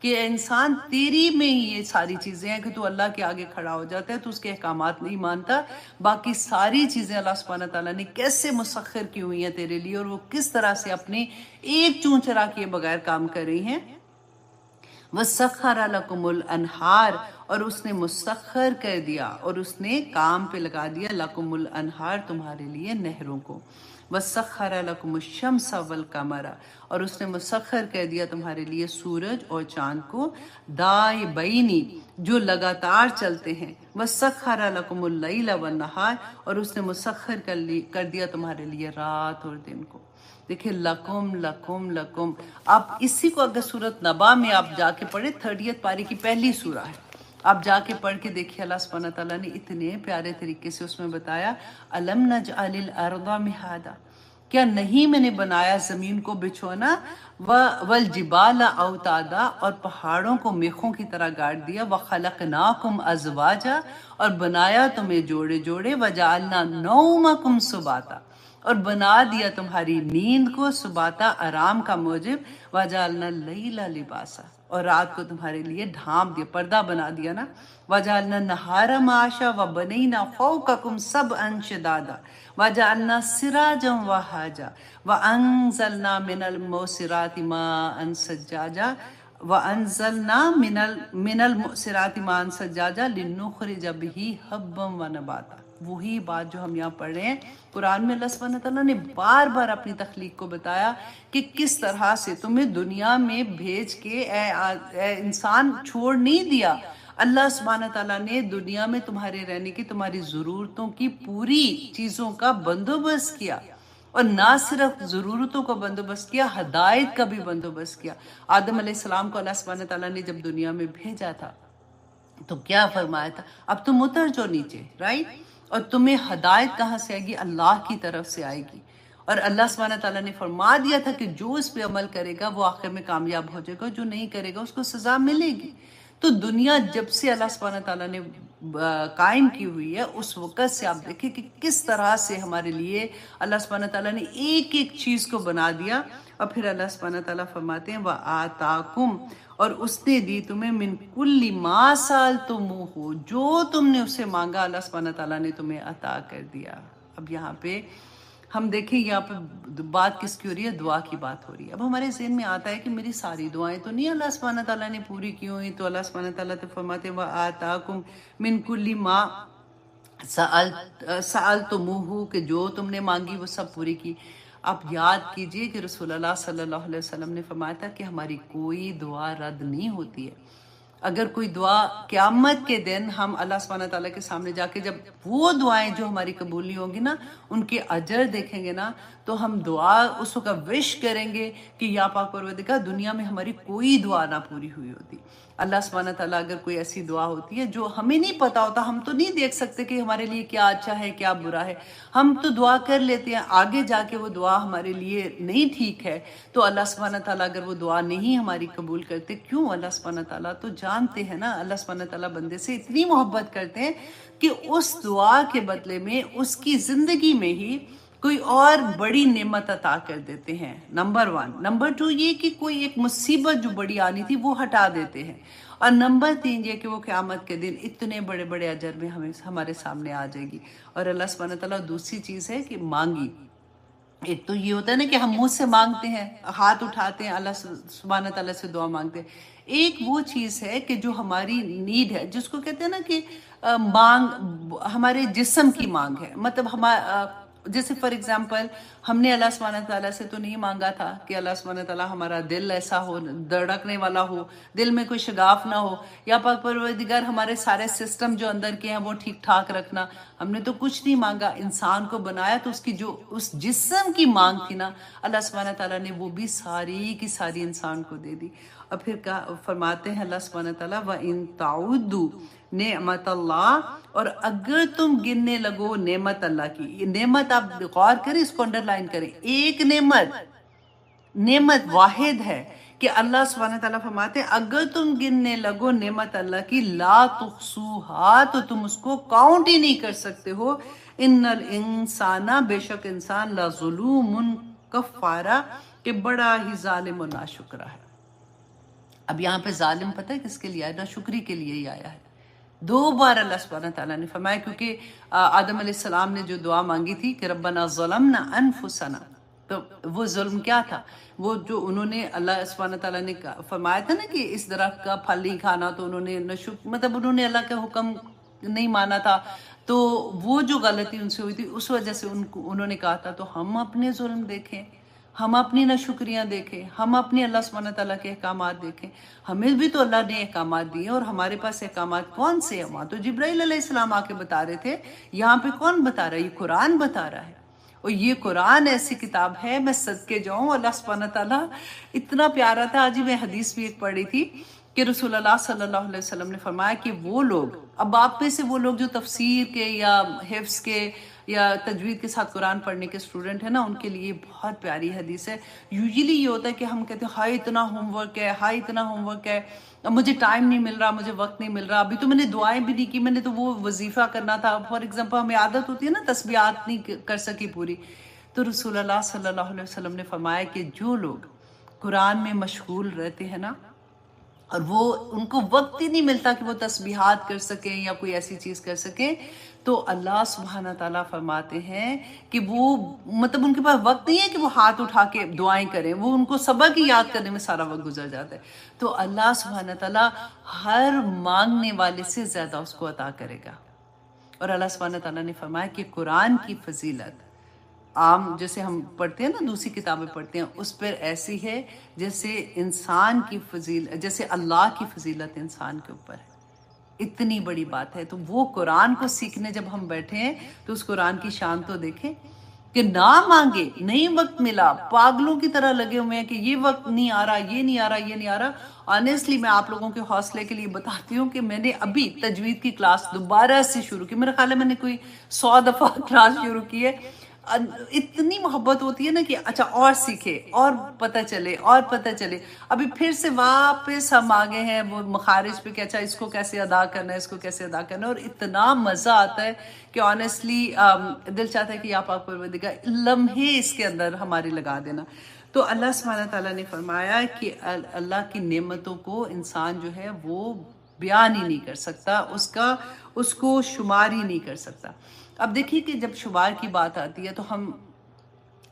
کہ انسان تیری میں ہی یہ ساری چیزیں ہیں کہ تو اللہ کے آگے کھڑا ہو جاتا ہے، تو اس کے احکامات نہیں مانتا، باقی ساری چیزیں اللہ سبحانہ تعالیٰ نے کیسے مسخر کی ہوئی ہیں تیرے لیے، اور وہ کس طرح سے اپنے ایک چون چرا کیے بغیر کام کر رہی ہیں۔ وَسَخَّرَ لَكُمُ الْأَنْهَارَ، اور اس نے مسخر کر دیا اور اس نے کام پہ لگا دیا لَكُمُ الْأَنْهَارَ، تمہارے لیے نہروں کو۔ وَسَخَّرَ لَكُمُ الشَّمْسَ وَالْقَمَرَ، اور اس نے مسخر کر دیا تمہارے لیے سورج اور چاند کو، دائبین، جو لگاتار چلتے ہیں۔ وَسَخَّرَ لَكُمُ اللَّيْلَ وَالنَّهَارَ، اور اس نے مسخر کر دیا تمہارے لیے رات اور دن کو۔ دیکھیں لکم لکم لکم، آپ اسی کو اگر سورۃ نبا میں آپ جا کے پڑھیں، 30 پاری کی پہلی سورہ ہے، آپ جا کے پڑھ کے دیکھیے اللہ سبحانہ تعالیٰ نے اتنے پیارے طریقے سے اس میں بتایا، الم نجعل الارض مہادا، کیا نہیں میں نے بنایا زمین کو بچھونا، والجبال اوتادا، اور پہاڑوں کو میخوں کی طرح گاڑ دیا، وخلقناکم ازواجا، اور بنایا تمہیں جوڑے جوڑے، وجعلنا نومکم سباتا، اور بنا دیا تمہاری نیند کو سباتا، آرام کا موجب، وجعلنا اللیل لباسا، اور رات کو تمہارے لیے ڈھانپ دیا، پردہ بنا دیا نا، وجعلنا النہار معاشا وبنینا فوقکم سبعا شدادا وجعلنا سراجا وہاجا وانزلنا من المعصرات ماء ثجاجا لنخرج به حبا ونباتا۔ وہی بات جو ہم یہاں پڑھ رہے ہیں قرآن میں، اللہ سبحانہ تعالیٰ نے بار بار اپنی تخلیق کو بتایا کہ کس طرح سے تمہیں دنیا میں بھیج کے اے انسان چھوڑ نہیں دیا۔ اللہ سبحانہ تعالیٰ نے دنیا میں تمہارے رہنے کی، تمہاری ضرورتوں کی پوری چیزوں کا بندوبست کیا، اور نہ صرف ضرورتوں کا بندوبست کیا، ہدایت کا بھی بندوبست کیا۔ آدم علیہ السلام کو اللہ سبحانہ تعالیٰ نے جب دنیا میں بھیجا تھا تو کیا فرمایا تھا؟ اب تم اتر جو نیچے، رائٹ، اور تمہیں ہدایت کہاں سے آئے گی؟ اللہ کی طرف سے آئے گی، اور اللہ سبحانہ تعالیٰ نے فرما دیا تھا کہ جو اس پہ عمل کرے گا وہ آخر میں کامیاب ہو جائے گا، جو نہیں کرے گا اس کو سزا ملے گی۔ تو دنیا جب سے اللہ سبحانہ تعالیٰ نے قائم کی ہوئی ہے، اس وقت سے آپ دیکھیں کہ کس طرح سے ہمارے لیے اللہ سبحانہ تعالیٰ نے ایک ایک چیز کو بنا دیا، اور پھر اللہ سبحانہ تعالیٰ فرماتے ہیں وَآتَاكُمْ، اور اس نے دی تمہیں من کل ما سألتموہ، جو تم نے اسے مانگا اللہ سبحانہ تعالیٰ نے تمہیں عطا کر دیا۔ اب یہاں پہ ہم دیکھیں، یہاں پہ بات کس کی ہو رہی ہے؟ دعا کی بات ہو رہی ہے۔ اب ہمارے ذہن میں آتا ہے کہ میری ساری دعائیں تو نہیں اللہ سبحانہ تعالیٰ نے پوری کی ہوئی، تو اللہ سبحانہ تعالیٰ تو فرماتے ہیں وَآتَاكُمْ مِن كُلِّ مَا سألتموہ، کہ جو تم نے مانگی وہ سب پوری کی۔ آپ یاد کیجئے کہ رسول اللہ صلی اللہ علیہ وسلم نے فرمایا تھا کہ ہماری کوئی دعا رد نہیں ہوتی ہے. اگر کوئی دعا قیامت کے دن ہم اللہ سبحانہ تعالیٰ کے سامنے جا کے جب وہ دعائیں جو ہماری قبول نہیں ہوں گی نا ان کے اجر دیکھیں گے نا تو ہم دعا اس وقت وش کریں گے کہ یا پاک پروردگار دنیا میں ہماری کوئی دعا نہ پوری ہوئی ہوتی. اللہ سبحانہ تعالیٰ اگر کوئی ایسی دعا ہوتی ہے جو ہمیں نہیں پتا ہوتا، ہم تو نہیں دیکھ سکتے کہ ہمارے لیے کیا اچھا ہے کیا برا ہے، ہم تو دعا کر لیتے ہیں، آگے جا کے وہ دعا ہمارے لیے نہیں ٹھیک ہے تو اللہ سبحانہ تعالیٰ اگر وہ دعا نہیں ہماری قبول کرتے، کیوں؟ اللہ سبحانہ تعالیٰ تو جانتے ہیں نا، اللہ سبحانہ تعالیٰ بندے سے اتنی محبت کرتے ہیں کہ اس دعا کے بدلے میں اس کی زندگی میں ہی کوئی اور بڑی نعمت عطا کر دیتے ہیں. نمبر 1. نمبر 2 یہ کہ کوئی ایک مصیبت جو بڑی آنی تھی وہ ہٹا دیتے ہیں. اور نمبر 3 یہ کہ وہ قیامت کے دن اتنے بڑے بڑے اجر میں ہمارے سامنے آ جائے گی. اور اللہ سبحانہ تعالیٰ دوسری چیز ہے کہ مانگی. ایک تو یہ ہوتا ہے نا کہ ہم منہ سے مانگتے ہیں، ہاتھ اٹھاتے ہیں، اللہ سبحانہ تعالیٰ سے دعا مانگتے ہیں. ایک وہ چیز ہے کہ جو ہماری نیڈ ہے، جس کو کہتے ہیں نا کہ مانگ ہمارے جسم کی مانگ ہے. مطلب جیسے فار ایگزامپل ہم نے اللہ سبحانہ تعالیٰ سے تو نہیں مانگا تھا کہ اللہ سبحانہ تعالیٰ ہمارا دل ایسا ہو، دھڑکنے والا ہو، دل میں کوئی شگاف نہ ہو، یا پاک پروردگار ہمارے سارے سسٹم جو اندر کے ہیں وہ ٹھیک ٹھاک رکھنا. ہم نے تو کچھ نہیں مانگا. انسان کو بنایا تو اس کی جو اس جسم کی مانگ تھی نا اللہ سبحانہ تعالیٰ نے وہ بھی ساری کی ساری انسان کو دے دی. اور پھر فرماتے ہیں اللہ سبحانہ تعالیٰ وَإِن تَعُدُّوا نعمت اللہ، اور اگر تم گننے لگو نعمت اللہ کی. یہ نعمت آپ غور کریں، اس کو انڈرلائن کریں. ایک نعمت واحد ہے کہ اللہ سبحانہ تعالیٰ فرماتے ہیں اگر تم گننے لگو نعمت اللہ کی لا تحصوہا، تو تم اس کو کاؤنٹ ہی نہیں کر سکتے ہو. ان الانسان، بے شک انسان، لظلوم کفارہ، کہ بڑا ہی ظالم و ناشکرا ہے. اب یہاں پہ ظالم پتہ ہے کس کے لیے آیا؟ ناشکری کے لیے ہی آیا ہے. 2 بار اللہ سبحانہ تعالیٰ نے فرمایا، کیونکہ آدم علیہ السلام نے جو دعا مانگی تھی کہ ربنا ظلمنا انفسنا، تو وہ ظلم کیا تھا؟ وہ جو انہوں نے اللہ سبحانہ تعالیٰ نے فرمایا تھا نا کہ اس درخت کا پھل نہیں کھانا، تو انہوں نے مطلب انہوں نے اللہ کا حکم نہیں مانا تھا. تو وہ جو غلطی ان سے ہوئی تھی اس وجہ سے انہوں نے کہا تھا تو ہم اپنے ظلم دیکھیں، ہم اپنی ناشکریاں دیکھیں، ہم اپنی اللہ سبحانہ تعالیٰ کے احکامات دیکھیں. ہمیں بھی تو اللہ نے احکامات دیے، اور ہمارے پاس احکامات کون سے ہیں؟ وہاں تو جبرائیل علیہ السلام آ کے بتا رہے تھے، یہاں پہ کون بتا رہا ہے؟ یہ قرآن بتا رہا ہے. اور یہ قرآن ایسی کتاب ہے، میں صدقے جاؤں اللہ سبحانہ تعالیٰ اتنا پیارا تھا. آج ہی میں حدیث بھی ایک پڑھ رہی تھی کہ رسول اللہ صلی اللہ علیہ وسلم نے فرمایا کہ وہ لوگ، اب آپ میں سے وہ لوگ جو تفسیر کے یا حفظ کے یا تجوید کے ساتھ قرآن پڑھنے کے اسٹوڈنٹ ہیں نا، ان کے لیے بہت پیاری حدیث ہے. یوزلی یہ ہوتا ہے کہ ہم کہتے ہیں ہائی اتنا ہوم ورک ہے، ہائی اتنا ہوم ورک ہے، اب مجھے ٹائم نہیں مل رہا، مجھے وقت نہیں مل رہا، ابھی تو میں نے دعائیں بھی نہیں کی، میں نے تو وہ وظیفہ کرنا تھا. فار ایگزامپل ہمیں عادت ہوتی ہے نا تسبیحات نہیں کر سکی پوری. تو رسول اللہ صلی اللہ علیہ وسلم نے فرمایا کہ جو لوگ قرآن میں مشغول رہتے ہیں نا، اور وہ ان کو وقت ہی نہیں ملتا کہ وہ تسبیحات کر سکیں یا کوئی ایسی چیز کر سکیں، تو اللہ سبحانہ تعالیٰ فرماتے ہیں کہ وہ مطلب ان کے پاس وقت نہیں ہے کہ وہ ہاتھ اٹھا کے دعائیں کریں، وہ ان کو سبق ہی یاد کرنے میں سارا وقت گزر جاتا ہے. تو اللہ سبحانہ تعالیٰ ہر مانگنے والے سے زیادہ اس کو عطا کرے گا. اور اللہ سبحانہ تعالیٰ نے فرمایا کہ قرآن کی فضیلت عام جیسے ہم پڑھتے ہیں نا، دوسری کتابیں پڑھتے ہیں، اس پر ایسی ہے جیسے انسان کی فضیلت، جیسے اللہ کی فضیلت انسان کے اوپر ہے. اتنی بڑی بات ہے. تو وہ قرآن کو سیکھنے جب ہم بیٹھے ہیں تو اس قرآن کی شان تو دیکھیں کہ نہ مانگے، نہیں وقت ملا، پاگلوں کی طرح لگے ہوئے ہیں کہ یہ وقت نہیں آ رہا، یہ نہیں آ رہا، یہ نہیں آ رہا. آنیسٹلی میں آپ لوگوں کے حوصلے کے لیے بتاتی ہوں کہ میں نے ابھی تجوید کی کلاس دوبارہ سے شروع کی. میرا خیال ہے میں نے کوئی 100 دفعہ کلاس شروع کی ہے. اتنی محبت ہوتی ہے نا کہ اچھا اور سیکھے اور پتہ چلے اور پتہ چلے. ابھی پھر سے واپس ہم آگے ہیں وہ مخارج پہ کہ اچھا اس کو کیسے ادا کرنا ہے، اس کو کیسے ادا کرنا ہے. اور اتنا مزہ آتا ہے کہ آنیسٹلی دل چاہتا ہے کہ آپ پروردگار لمحے اس کے اندر ہمارے لگا دینا. تو اللہ سبحانہ تعالیٰ نے فرمایا کہ اللہ کی نعمتوں کو انسان جو ہے وہ بیان ہی نہیں کر سکتا، اس کو شمار ہی نہیں کر سکتا. اب دیکھیے کہ جب شمار کی بات آتی ہے تو ہم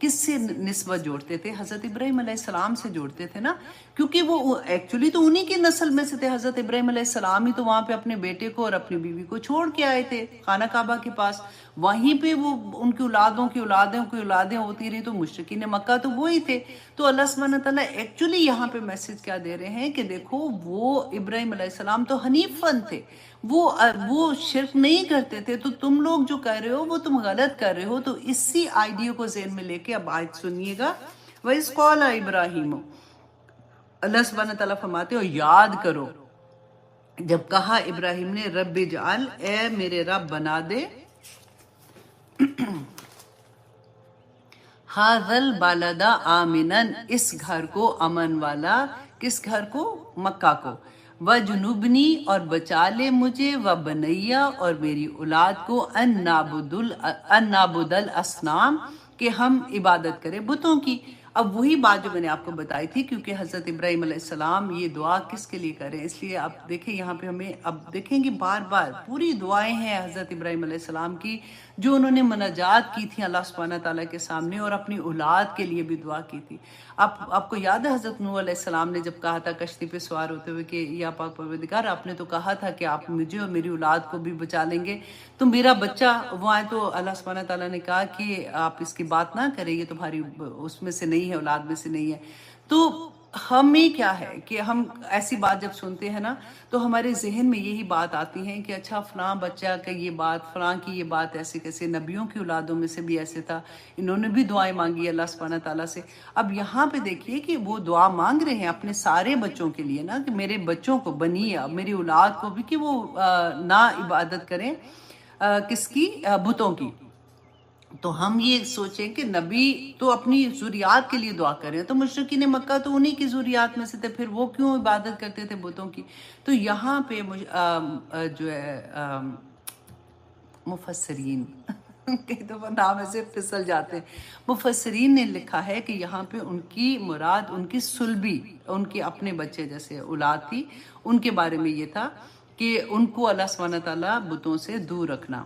کس سے نسبت جوڑتے تھے؟ حضرت ابراہیم علیہ السلام سے جوڑتے تھے نا، کیونکہ وہ ایکچولی تو انہی کی نسل میں سے تھے۔ حضرت ابراہیم علیہ السلام ہی تو وہاں پہ اپنے بیٹے کو اور اپنی بیوی کو چھوڑ کے آئے تھے خانہ کعبہ کے پاس، وہیں پہ وہ ان کی اولادوں کی اولادوں کی اولادیں ہوتی رہی، تو مشرکین مکہ تو وہی تھے۔ تو اللہ سبحانہ تعالیٰ ایکچولی یہاں پہ میسج کیا دے رہے ہیں کہ دیکھو وہ ابراہیم علیہ السلام تو حنیفاً تھے، وہ شرک نہیں کرتے تھے، تو تم لوگ جو کر رہے ہو وہ تم غلط کر رہے ہو۔ تو اسی آئیڈیا کو ذہن میں لے کے اب آیت سنیے گا، وَإِذْ قَالَ إِبْرَاهِيمُ، اللہ سبحانہ تعالیٰ فرماتے ہو یاد کرو جب کہا ابراہیم نے رب اجعل، اے میرے رب بنا دے، ھذا البلد آمنا، اس گھر کو امن والا، کس گھر کو؟ مکہ کو، وجنوبنی، اور بچا لے مجھے، وبنیا، اور میری اولاد کو، ان نعبد الاصنام، کہ ہم عبادت کریں بتوں کی۔ اب وہی بات جو میں نے آپ کو بتائی تھی، کیونکہ حضرت ابراہیم علیہ السلام یہ دعا کس کے لیے کریں، اس لیے آپ دیکھیں یہاں پہ ہمیں اب دیکھیں گے بار بار پوری دعائیں ہیں حضرت ابراہیم علیہ السلام کی، جو انہوں نے مناجات کی تھی اللہ سبحانہ تعالیٰ کے سامنے، اور اپنی اولاد کے لیے بھی دعا کی تھی۔ آپ کو یاد ہے حضرت نوح علیہ السلام نے جب کہا تھا کشتی پہ سوار ہوتے ہوئے کہ یا پاک پروردگار، آپ نے تو کہا تھا کہ آپ مجھے اور میری اولاد کو بھی بچا لیں گے، تو میرا بچہ وہ آئے، تو اللہ سبحانہ تعالیٰ نے کہا کہ آپ اس کی بات نہ کریں، یہ تمہاری اس میں سے نہیں ہے، اولاد میں سے نہیں ہے۔ تو ہمیں کیا ہے کہ ہم ایسی بات جب سنتے ہیں نا، تو ہمارے ذہن میں یہی بات آتی ہے کہ اچھا فلاں بچہ کا یہ بات، فلاں کی یہ بات ایسے کیسے، نبیوں کی اولادوں میں سے بھی ایسے تھا، انہوں نے بھی دعائیں مانگی اللہ سبحانہ تعالیٰ سے۔ اب یہاں پہ دیکھیے کہ وہ دعا مانگ رہے ہیں اپنے سارے بچوں کے لیے نا، کہ میرے بچوں کو بنیا، میری اولاد کو بھی، کہ وہ نہ عبادت کریں کس کی؟ بتوں کی۔ تو ہم یہ سوچیں کہ نبی تو اپنی ذریات کے لیے دعا کر رہے ہیں، تو مشرکین مکہ تو انہی کی ذریات میں سے تھے، پھر وہ کیوں عبادت کرتے تھے بتوں کی؟ تو یہاں پہ جو ہے مفسرین کئی دفعہ نام ایسے پھسل جاتے ہیں، مفسرین نے لکھا ہے کہ یہاں پہ ان کی مراد ان کی صلبی، ان کے اپنے بچے جیسے اولاد تھی، ان کے بارے میں یہ تھا کہ ان کو اللہ سبحانہ تعالیٰ بتوں سے دور رکھنا۔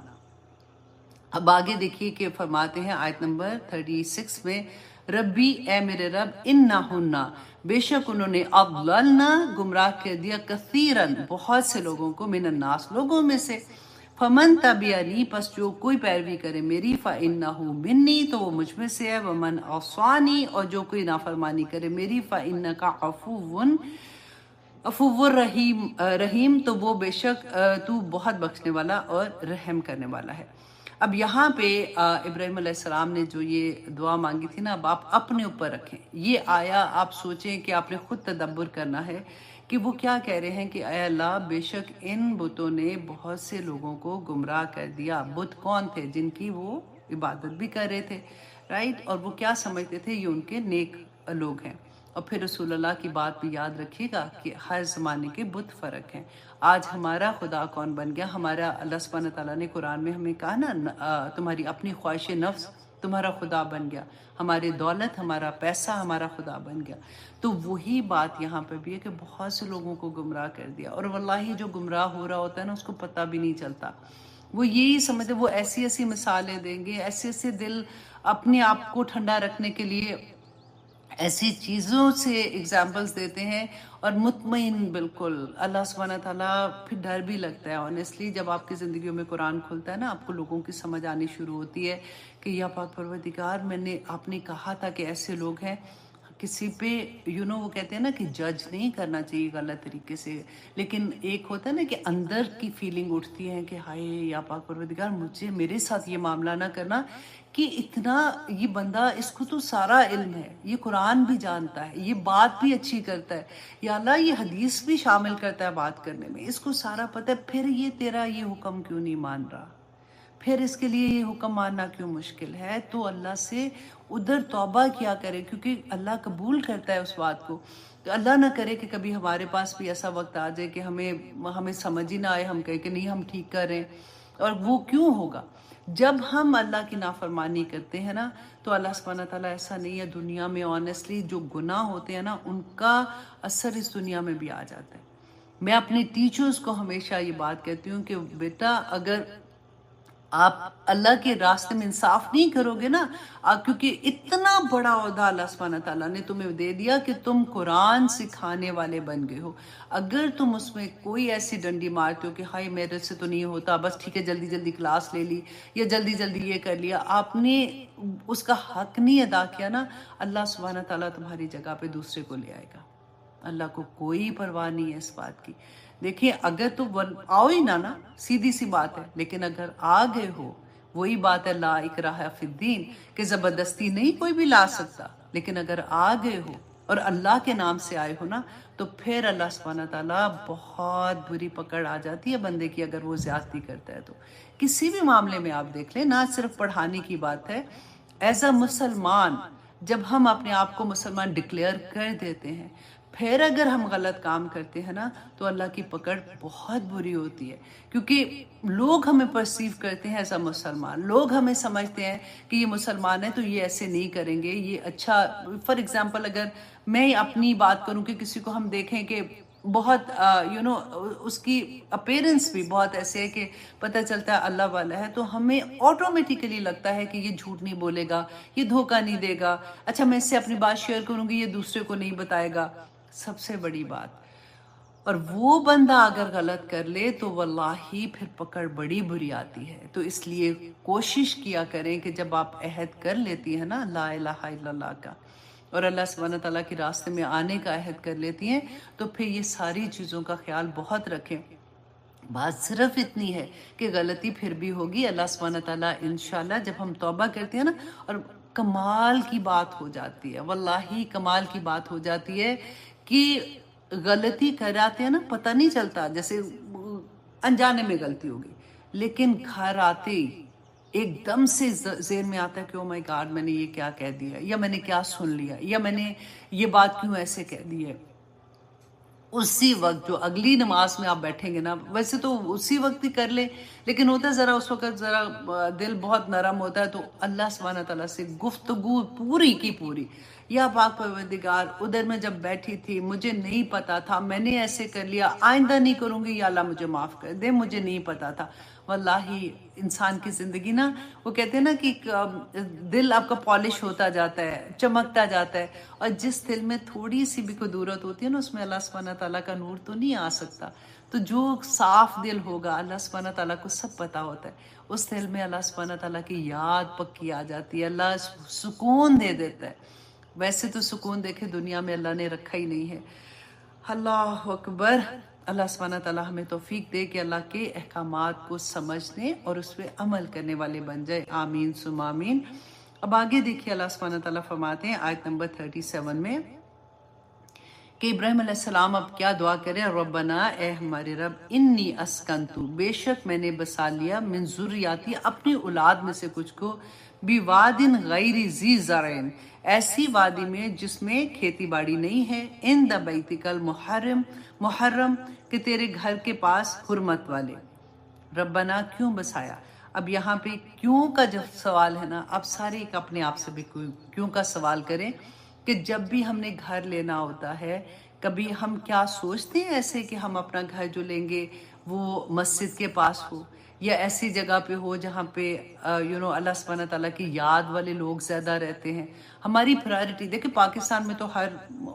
اب آگے دیکھیے کہ فرماتے ہیں آیت نمبر 36 میں، ربی، اے میرے رب، انہن، بے شک انہوں نے، اضللنا، گمراہ کر دیا، کثیرن، بہت سے لوگوں کو، من الناس، لوگوں میں سے، فمن تبعنی، پس جو کوئی پیروی کرے میری، فانہ منی، تو وہ مجھ میں سے ہے، ومن عصانی، اور جو کوئی نافرمانی کرے میری، فانک عفو رحیم، تو وہ بے شک تو بہت بخشنے والا اور رحم کرنے والا ہے۔ اب یہاں پہ ابراہیم علیہ السلام نے جو یہ دعا مانگی تھی نا، اب آپ اپنے اوپر رکھیں یہ آیا، آپ سوچیں کہ آپ نے خود تدبر کرنا ہے کہ وہ کیا کہہ رہے ہیں کہ اے اللہ، بے شک ان بتوں نے بہت سے لوگوں کو گمراہ کر دیا۔ بت کون تھے؟ جن کی وہ عبادت بھی کر رہے تھے، رائٹ، اور وہ کیا سمجھتے تھے؟ یہ ان کے نیک لوگ ہیں۔ اور پھر رسول اللہ کی بات بھی یاد رکھیے گا کہ ہر زمانے کے بت فرق ہیں۔ آج ہمارا خدا کون بن گیا؟ ہمارا اللہ سبحانہ تعالیٰ نے قرآن میں ہمیں کہا نا، تمہاری اپنی خواہش نفس تمہارا خدا بن گیا، ہماری دولت، ہمارا پیسہ ہمارا خدا بن گیا۔ تو وہی بات یہاں پہ بھی ہے کہ بہت سے لوگوں کو گمراہ کر دیا، اور واللہ جو گمراہ ہو رہا ہوتا ہے نا، اس کو پتہ بھی نہیں چلتا، وہ یہی سمجھتے، وہ ایسی ایسی مثالیں دیں گے، ایسے ایسے دل اپنے آپ کو ٹھنڈا رکھنے کے لیے ایسی چیزوں سے اگزامپلز دیتے ہیں، اور مطمئن بالکل اللہ سبحانہ تعالیٰ، پھر ڈر بھی لگتا ہے آنیسٹلی جب آپ کی زندگیوں میں قرآن کھلتا ہے نا، آپ کو لوگوں کی سمجھ آنی شروع ہوتی ہے کہ یا پاک پروردگار، آپ نے کہا تھا کہ ایسے لوگ ہیں، کسی پہ وہ کہتے ہیں نا کہ جج نہیں کرنا چاہیے غلط طریقے سے، لیکن ایک ہوتا ہے نا کہ اندر کی فیلنگ اٹھتی ہے کہ ہائے یا پاک پروردگار، میرے ساتھ یہ معاملہ نہ کرنا، کہ اتنا یہ بندہ، اس کو تو سارا علم ہے، یہ قرآن بھی جانتا ہے، یہ بات بھی اچھی کرتا ہے، یا اللہ یہ حدیث بھی شامل کرتا ہے بات کرنے میں، اس کو سارا پتہ ہے، پھر یہ تیرا یہ حکم کیوں نہیں مان رہا؟ پھر اس کے لیے یہ حکم ماننا کیوں مشکل ہے؟ تو اللہ سے ادھر توبہ کیا کرے، کیونکہ اللہ قبول کرتا ہے اس بات کو۔ تو اللہ نہ کرے کہ کبھی ہمارے پاس بھی ایسا وقت آ جائے کہ ہمیں سمجھ ہی نہ آئے، ہم کہیں کہ نہیں ہم ٹھیک کر رہے ہیں، اور وہ کیوں ہوگا؟ جب ہم اللہ کی نافرمانی کرتے ہیں نا، تو اللہ سبحانہ تعالیٰ ایسا نہیں ہے، دنیا میں آنیسٹلی جو گناہ ہوتے ہیں نا، ان کا اثر اس دنیا میں بھی آ جاتا ہے۔ میں اپنے ٹیچرز کو ہمیشہ یہ بات کہتی ہوں کہ بیٹا، اگر آپ اللہ کے راستے میں انصاف نہیں کرو گے نا، کیونکہ اتنا بڑا عہدہ اللہ سبحانہ تعالیٰ نے تمہیں دے دیا کہ تم قرآن سکھانے والے بن گئے ہو. اگر تم اس میں کوئی ایسی ڈنڈی مارتے ہو کہ ہائی میرے سے تو نہیں ہوتا، بس ٹھیک ہے جلدی جلدی کلاس لے لی یا جلدی جلدی یہ کر لیا، آپ نے اس کا حق نہیں ادا کیا نا، اللہ سبحانہ تعالیٰ تمہاری جگہ پہ دوسرے کو لے آئے گا. اللہ کو کوئی پرواہ نہیں ہے اس بات کی. دیکھیں اگر تو آؤ ہی نا، سیدھی سی بات ہے، لیکن اگر آ گئے ہو، وہی بات ہے لا اکراہ فی الدین، کہ زبردستی نہیں کوئی بھی لا سکتا، لیکن اگر آ گئے ہو اور اللہ کے نام سے آئے ہو نا، تو پھر اللہ سبحانہ تعالیٰ بہت بری پکڑ آ جاتی ہے بندے کی اگر وہ زیادتی کرتا ہے. تو کسی بھی معاملے میں آپ دیکھ لیں، نہ صرف پڑھانے کی بات ہے، ایز اے مسلمان جب ہم اپنے آپ کو مسلمان ڈکلیئر کر دیتے ہیں، پھر اگر ہم غلط کام کرتے ہیں نا، تو اللہ کی پکڑ بہت بری ہوتی ہے. کیونکہ لوگ ہمیں پرسیو کرتے ہیں ایسا مسلمان، لوگ ہمیں سمجھتے ہیں کہ یہ مسلمان ہے تو یہ ایسے نہیں کریں گے، یہ اچھا. فار ایگزامپل اگر میں اپنی بات کروں کہ کسی کو ہم دیکھیں کہ بہت اس کی اپیرنس بھی بہت ایسے ہے کہ پتہ چلتا ہے اللہ والا ہے، تو ہمیں آٹومیٹیکلی لگتا ہے کہ یہ جھوٹ نہیں بولے گا، یہ دھوکہ نہیں دے گا، اچھا میں اس سے اپنی بات شیئر کروں گی، یہ دوسرے کو نہیں بتائے گا. سب سے بڑی بات، اور وہ بندہ اگر غلط کر لے تو واللہ پھر پکڑ بڑی بری آتی ہے. تو اس لیے کوشش کیا کریں کہ جب آپ عہد کر لیتی ہیں نا لا الہ الا اللہ کا، اور اللہ سبحانہ تعالیٰ کے راستے میں آنے کا عہد کر لیتی ہیں، تو پھر یہ ساری چیزوں کا خیال بہت رکھیں. بات صرف اتنی ہے کہ غلطی پھر بھی ہوگی، اللہ سبحانہ تعالیٰ انشاءاللہ جب ہم توبہ کرتے ہیں نا، اور کمال کی بات ہو جاتی ہے، واللہ کمال کی بات ہو جاتی ہے کہ غلطی کراتے ہیں نا، پتہ نہیں چلتا، جیسے انجانے میں غلطی ہوگی، لیکن گھر آتے ایک دم سے ذہن میں آتا ہے کہ او مائی گاڈ میں نے یہ کیا کہہ دیا، یا میں نے کیا سن لیا، یا میں نے یہ بات کیوں ایسے کہہ دی ہے. اسی وقت جو اگلی نماز میں آپ بیٹھیں گے نا، ویسے تو اسی وقت ہی کر لیں، لیکن ہوتا ہے ذرا اس وقت ذرا دل بہت نرم ہوتا ہے، تو اللہ سبحانہ تعالیٰ سے گفتگو پوری کی پوری، یا پاک پروردگار ادھر میں جب بیٹھی تھی مجھے نہیں پتا تھا، میں نے ایسے کر لیا، آئندہ نہیں کروں گی، یا اللہ مجھے معاف کر دے، مجھے نہیں پتا تھا. واللہ انسان کی زندگی نا، وہ کہتے ہیں نا کہ دل آپ کا پالش ہوتا جاتا ہے، چمکتا جاتا ہے، اور جس دل میں تھوڑی سی بھی قدورت ہوتی ہے نا، اس میں اللہ سبحانہ تعالیٰ کا نور تو نہیں آ سکتا. تو جو صاف دل ہوگا، اللہ سبحانہ تعالیٰ کو سب پتا ہوتا ہے، اس دل میں اللہ سبحانہ تعالیٰ کی یاد پکی آ جاتی ہے، اللہ سکون دے دیتا ہے. ویسے تو سکون دیکھے دنیا میں اللہ نے رکھا ہی نہیں ہے. اللہ اکبر. اللہ سبحانہ تعالیٰ ہمیں توفیق دے کہ اللہ کے احکامات کو سمجھنے اور اس پہ عمل کرنے والے بن جائے. آمین ثم آمین. اب آگے دیکھیے اللہ سبحانہ تعالیٰ فرماتے ہیں آیت نمبر 37 میں کہ ابراہیم علیہ السلام اب کیا دعا کریں، ربنا اے ہمارے رب، انی اسکنتو بے شک میں نے بسا لیا، من ذریاتی اپنی اولاد میں سے کچھ کو، بوادن غیر ذی زرعن ایسی وادی میں جس میں کھیتی باڑی نہیں ہے، عند بیتک المحرم کہ تیرے گھر کے پاس حرمت والے. ربنا کیوں بسایا؟ اب یہاں پہ کیوں کا جب سوال ہے نا، اب سارے ایک اپنے آپ سے بھی کیوں کا سوال کریں کہ جب بھی ہم نے گھر لینا ہوتا ہے، کبھی ہم کیا سوچتے ہیں ایسے کہ ہم اپنا گھر جو لیں گے وہ مسجد کے پاس ہو، یا ایسی جگہ پہ ہو جہاں پہ اللہ سبحانہ تعالیٰ کی یاد والے لوگ زیادہ رہتے ہیں. ہماری پرائرٹی دیکھیں، پاکستان میں تو ہر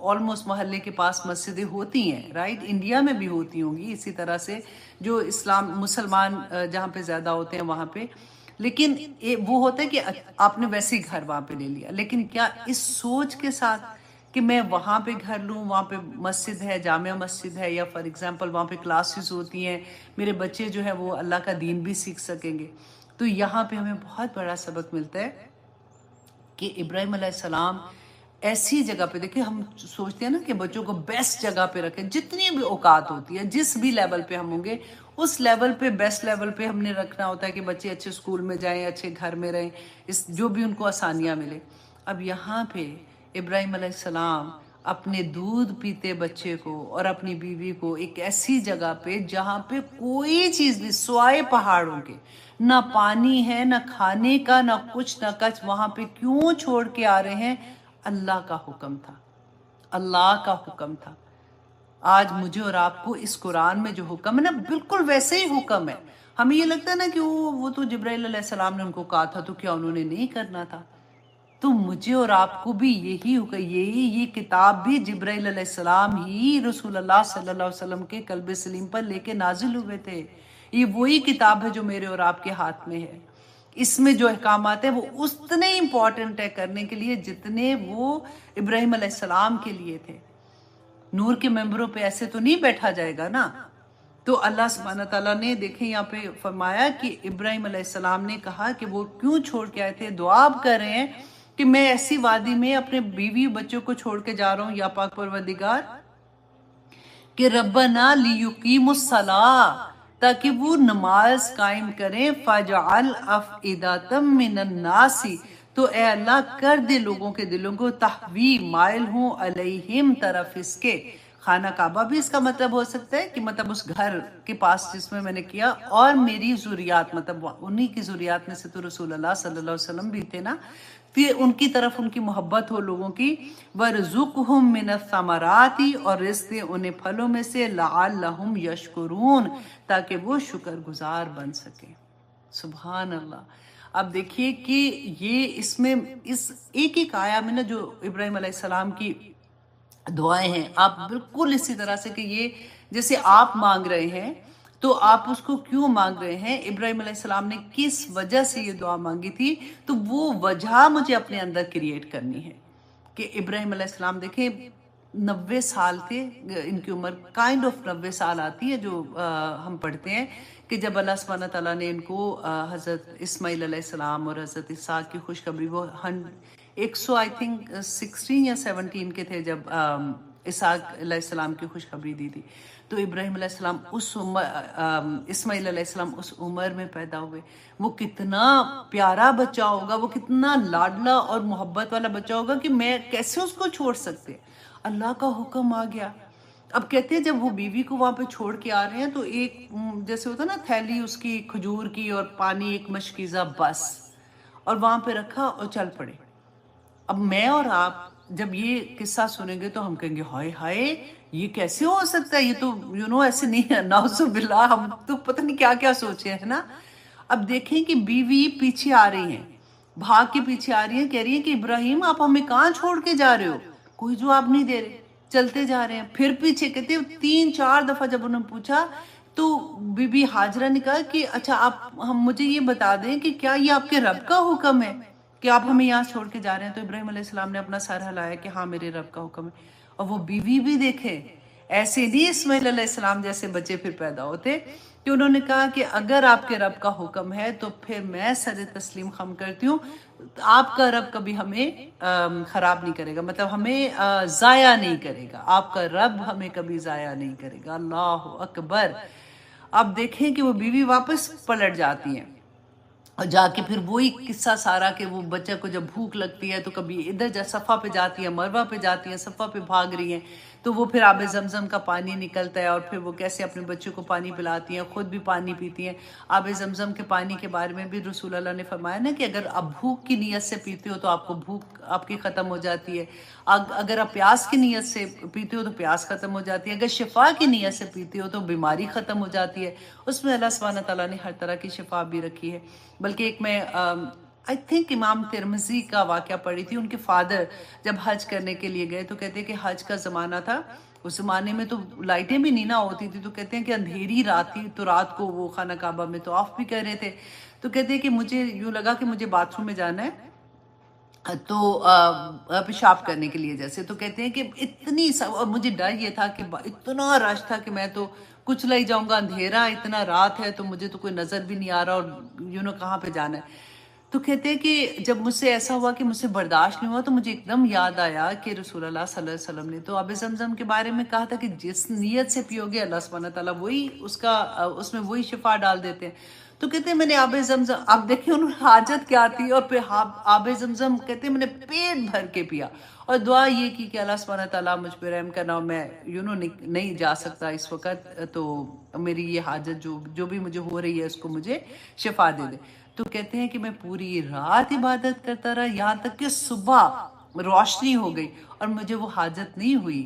آلموسٹ محلے کے پاس مسجدیں ہوتی ہیں، رائٹ، انڈیا میں بھی ہوتی ہوں گی اسی طرح سے، جو مسلمان جہاں پہ زیادہ ہوتے ہیں وہاں پہ. لیکن وہ ہوتا ہے کہ آپ نے ویسے ہی گھر وہاں پہ لے لیا، لیکن کیا اس سوچ کے ساتھ کہ میں وہاں پہ گھر لوں، وہاں پہ مسجد ہے، جامع مسجد ہے، یا فار ایگزامپل وہاں پہ کلاسز ہوتی ہیں، میرے بچے جو ہے وہ اللہ کا دین بھی سیکھ سکیں گے. تو یہاں پہ ہمیں بہت بڑا سبق ملتا ہے کہ ابراہیم علیہ السلام ایسی جگہ پہ، دیکھیں ہم سوچتے ہیں نا کہ بچوں کو بیسٹ جگہ پہ رکھیں، جتنی بھی اوقات ہوتی ہے، جس بھی لیول پہ ہم ہوں گے اس لیول پہ، بیسٹ لیول پہ ہم نے رکھنا ہوتا ہے کہ بچے اچھے اسکول میں جائیں، اچھے گھر میں رہیں، جو بھی ان کو آسانیاں ملے. اب یہاں پہ ابراہیم علیہ السلام اپنے دودھ پیتے بچے کو اور اپنی بیوی کو ایک ایسی جگہ پہ جہاں پہ کوئی چیز نہیں، سوائے پہاڑوں کے، نہ پانی ہے، نہ کھانے کا، نہ کچھ نہ کچھ، وہاں پہ کیوں چھوڑ کے آ رہے ہیں؟ اللہ کا حکم تھا، اللہ کا حکم تھا. آج مجھے اور آپ کو اس قرآن میں جو حکم ہے نا بالکل ویسے ہی حکم ہے. ہمیں یہ لگتا ہے نا کہ وہ تو جبرائیل علیہ السلام نے ان کو کہا تھا تو کیا انہوں نے نہیں کرنا تھا. تو مجھے اور آپ کو بھی یہ کتاب بھی جبرائیل علیہ السلام ہی رسول اللہ صلی اللہ علیہ وسلم کے قلب سلیم پر لے کے نازل ہوئے تھے. یہ وہی کتاب ہے جو میرے اور آپ کے ہاتھ میں ہے. اس میں جو احکامات ہیں وہ اتنے امپورٹنٹ ہے کرنے کے لیے جتنے وہ ابراہیم علیہ السلام کے لیے تھے. نور کے ممبروں پہ ایسے تو نہیں بیٹھا جائے گا نا. تو اللہ سبحانہ تعالیٰ نے دیکھیں یہاں پہ فرمایا کہ ابراہیم علیہ السلام نے کہا کہ وہ کیوں چھوڑ کے آئے تھے. دعا اب کر رہے ہیں کہ میں ایسی وادی میں اپنے بیوی بچوں کو چھوڑ کے جا رہا ہوں یا پاک پروردگار کہ ربنا لیقیموا الصلاۃ، تاکہ وہ نماز قائم کریں. فجعل افئدۃ من الناس، تو اے اللہ کر دے لوگوں کے دلوں کو تحوی مائل ہوں علیہم طرف اس کے. خانہ کعبہ بھی اس کا مطلب ہو سکتا ہے کہ مطلب اس گھر کے پاس جس میں نے کیا، اور میری ذریات مطلب انہی کی ذریات میں سے تو رسول اللہ صلی اللہ علیہ وسلم بھی تھے نا، پھر ان کی طرف ان کی محبت ہو لوگوں کی. وَرْزُقْهُم مِّنَ الثَّمَرَاتِ، اور رزق دے انہیں پھلوں میں سے. لَعَلَّهُمْ يَشْكُرُونَ، تاکہ وہ شکر گزار بن سکیں. سبحان اللہ. اب دیکھیے کہ یہ اس میں اس ایک ایک آیا میں نا جو ابراہیم علیہ السلام کی دعائیں ہیں، آپ بالکل اسی طرح سے کہ یہ جیسے آپ مانگ رہے ہیں تو آپ اس کو کیوں مانگ رہے ہیں. ابراہیم علیہ السلام نے کس وجہ سے یہ دعا مانگی تھی، تو وہ وجہ مجھے اپنے اندر کریٹ کرنی ہے. کہ ابراہیم علیہ السلام دیکھیں 90 سال تھے ان کی عمر، کائنڈ آف 90 سال آتی ہے جو ہم پڑھتے ہیں کہ جب اللہ سبحانہ تعالیٰ نے ان کو حضرت اسماعیل علیہ السلام اور حضرت اسحاق کی خوشخبری، وہ 100 آئی تھنک 16 یا 17 کے تھے جب اسحاق علیہ السلام کی خوشخبری دی تھی. تو ابراہیم علیہ السلام اسماعیل علیہ السلام اس عمر میں پیدا ہوئے. وہ کتنا پیارا بچہ ہوگا، وہ کتنا لاڈلا اور محبت والا بچہ ہوگا کہ میں کیسے اس کو چھوڑ سکتے. اللہ کا حکم آ گیا. اب کہتے ہیں جب وہ بیوی کو وہاں پہ چھوڑ کے آ رہے ہیں تو ایک جیسے ہوتا نا تھیلی اس کی کھجور کی اور پانی ایک مشکیزہ بس، اور وہاں پہ رکھا اور چل پڑے. اب میں اور آپ جب یہ قصہ سنیں گے تو ہم کہیں گے ہائے ہائے یہ کیسے ہو سکتا ہے، یہ تو ایسے نہیں ہے. نعوذ باللہ، ہم تو پتہ نہیں کیا کیا سوچے ہیں نا. اب دیکھیں کہ بیوی پیچھے آ رہی ہیں، بھاگ کے پیچھے آ رہی ہیں، کہہ رہی ہیں کہ ابراہیم آپ ہمیں کہاں چھوڑ کے جا رہے ہو. کوئی جواب نہیں دے رہے، چلتے جا رہے ہیں. پھر پیچھے کہتے ہیں 3-4 دفعہ جب انہوں نے پوچھا تو بی بی ہاجرہ نے کہا کہ اچھا آپ مجھے یہ بتا دیں کہ کیا یہ آپ کے رب کا حکم ہے کہ آپ ہمیں یہاں چھوڑ کے جا رہے ہیں. تو ابراہیم علیہ السلام نے اپنا سر ہلایا کہ ہاں میرے رب کا حکم ہے. اور وہ بیوی بھی دیکھے ایسے نہیں اسماعیل علیہ السلام جیسے بچے پھر پیدا ہوتے، کہ انہوں نے کہا کہ اگر آپ کے رب کا حکم ہے تو پھر میں سر تسلیم خم کرتی ہوں. آپ کا رب کبھی ہمیں خراب نہیں کرے گا، مطلب ہمیں ضائع نہیں کرے گا. آپ کا رب ہمیں کبھی ضائع نہیں کرے گا. اللہ اکبر. اب دیکھیں کہ وہ بیوی واپس پلٹ جاتی ہیں اور جا کے پھر وہی قصہ سارا کہ وہ بچہ کو جب بھوک لگتی ہے تو کبھی ادھر صفا پہ جاتی ہے، مروہ پہ جاتی ہیں، صفا پہ بھاگ رہی ہیں تو وہ پھر آب زمزم کا پانی نکلتا ہے اور پھر وہ کیسے اپنے بچوں کو پانی پلاتی ہیں، خود بھی پانی پیتی ہیں. آب زمزم کے پانی کے بارے میں بھی رسول اللہ نے فرمایا نا کہ اگر آپ بھوک کی نیت سے پیتے ہو تو آپ کو بھوک آپ کی ختم ہو جاتی ہے، اگر آپ پیاس کی نیت سے پیتے ہو تو پیاس ختم ہو جاتی ہے، اگر شفا کی نیت سے پیتے ہو تو بیماری ختم ہو جاتی ہے. اس میں اللہ سبحانہ تعالیٰ نے ہر طرح کی شفا بھی رکھی ہے. بلکہ ایک میں آئی تھنک امام ترمذی کا واقعہ پڑھی تھی. ان کے فادر جب حج کرنے کے لیے گئے تو کہتے ہیں کہ حج کا زمانہ تھا، اس زمانے میں تو لائٹیں بھی نہیں نہ ہوتی تھی، تو کہتے ہیں کہ اندھیری رات تھی تو رات کو وہ خانہ کعبہ میں طواف بھی کر رہے تھے. تو کہتے ہیں کہ مجھے یوں لگا کہ مجھے باتھ روم میں جانا ہے تو پیشاب کرنے کے لیے جیسے. تو کہتے ہیں کہ اتنی مجھے ڈر یہ تھا کہ اتنا رش تھا کہ میں تو کچلا ہی جاؤں گا، اندھیرا اتنا رات ہے تو مجھے تو کوئی نظر بھی نہیں آ رہا اور کہاں پہ جانا ہے. تو کہتے ہیں کہ جب مجھ سے ایسا ہوا کہ مجھ سے برداشت نہیں ہوا تو مجھے ایک دم یاد آیا کہ رسول اللہ صلی اللہ علیہ وسلم نے تو آب زمزم کے بارے میں کہا تھا کہ جس نیت سے پیو گے اللہ سبحانہ تعالیٰ وہی اس میں وہی شفا ڈال دیتے ہیں. تو کہتے ہیں میں نے آب زمزم، اب دیکھیں انہوں نے حاجت کیا تھی، اور پھر آب زمزم کہتے ہیں میں نے پیٹ بھر کے پیا اور دعا یہ کی کہ اللہ سبحانہ تعالیٰ مجھ پہ رحم کرنا، میں نہیں جا سکتا اس وقت، تو میری یہ حاجت جو بھی مجھے ہو رہی ہے اس کو مجھے شفا دے دے. تو کہتے ہیں کہ میں پوری رات عبادت کرتا رہا یہاں تک کہ صبح روشنی ہو گئی اور مجھے وہ حاجت نہیں ہوئی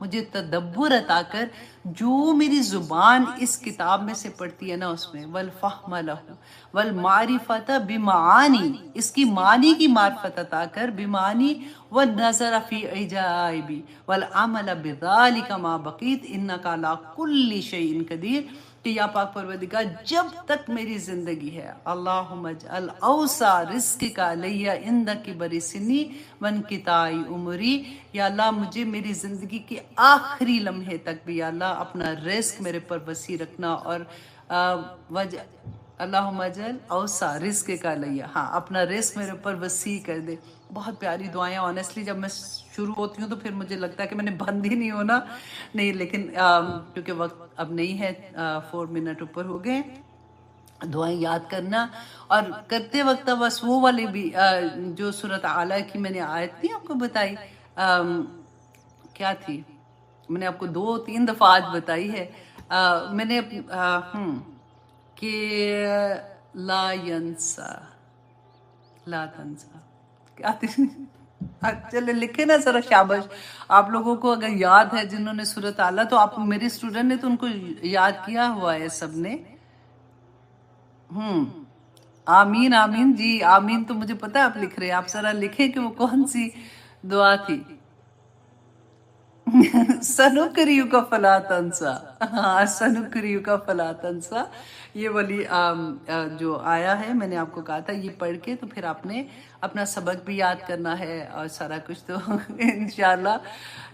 مجھے تدبر عطا کر، جو میری زبان اس کتاب میں سے پڑھتی ہے نا اس میں والفہم لہ والمعرفت بمعانی، اس کی معنی کی معرفت عطا کر، بمعانی والنظر فی عجائبی والعمل بذالک ما بقیت انک علی کل شیء قدیر، کہ یا پاک پروردگار جب تک میری زندگی ہے اللہم اجعل اوسع رزقک علی عند کبر سنی وانقطاع عمری، یا اللہ مجھے میری زندگی کے آخری لمحے تک بھی یا اللہ اپنا رزق میرے پر وسیع رکھنا، اور اللہم اجعل اوسع رزقک علی، ہاں اپنا رزق میرے اوپر وسیع کر دے۔ بہت پیاری دعائیں، آنیسٹلی جب میں شروع ہوتی ہوں تو پھر مجھے لگتا ہے کہ میں نے بند ہی نہیں ہونا، نہیں، لیکن کیونکہ وقت اب نہیں ہے، 4 منٹ اوپر ہو گئے، دعائیں یاد کرنا اور کرتے وقت بس وہ والی بھی جو سورۃ اعلیٰ کی میں نے آیت نہیں آپ کو بتائی، کیا تھی، میں نے آپ کو 2-3 دفعہ آج بتائی ہے، میں نے کہ لا ینسا، لا تنسا، کیا تھی، چلے لکھے نا ذرا، شابش آپ لوگوں کو اگر یاد ہے جنہوں نے سورۃ اعلیٰ، تو آپ میرے اسٹوڈنٹ نے تو ان کو یاد کیا ہوا ہے سب نے، آمین آمین، جی آمین، تو مجھے پتا ہے آپ لکھ رہے ہیں، آپ ذرا لکھیں کہ وہ کون سی دعا تھی۔ سنکریو کا فلا تنسا، ہاں سنکریو کا فلا تنسا، یہ والی جو آیا ہے میں نے آپ کو کہا تھا یہ پڑھ کے تو پھر آپ نے اپنا سبق بھی یاد کرنا ہے اور سارا کچھ، تو انشاءاللہ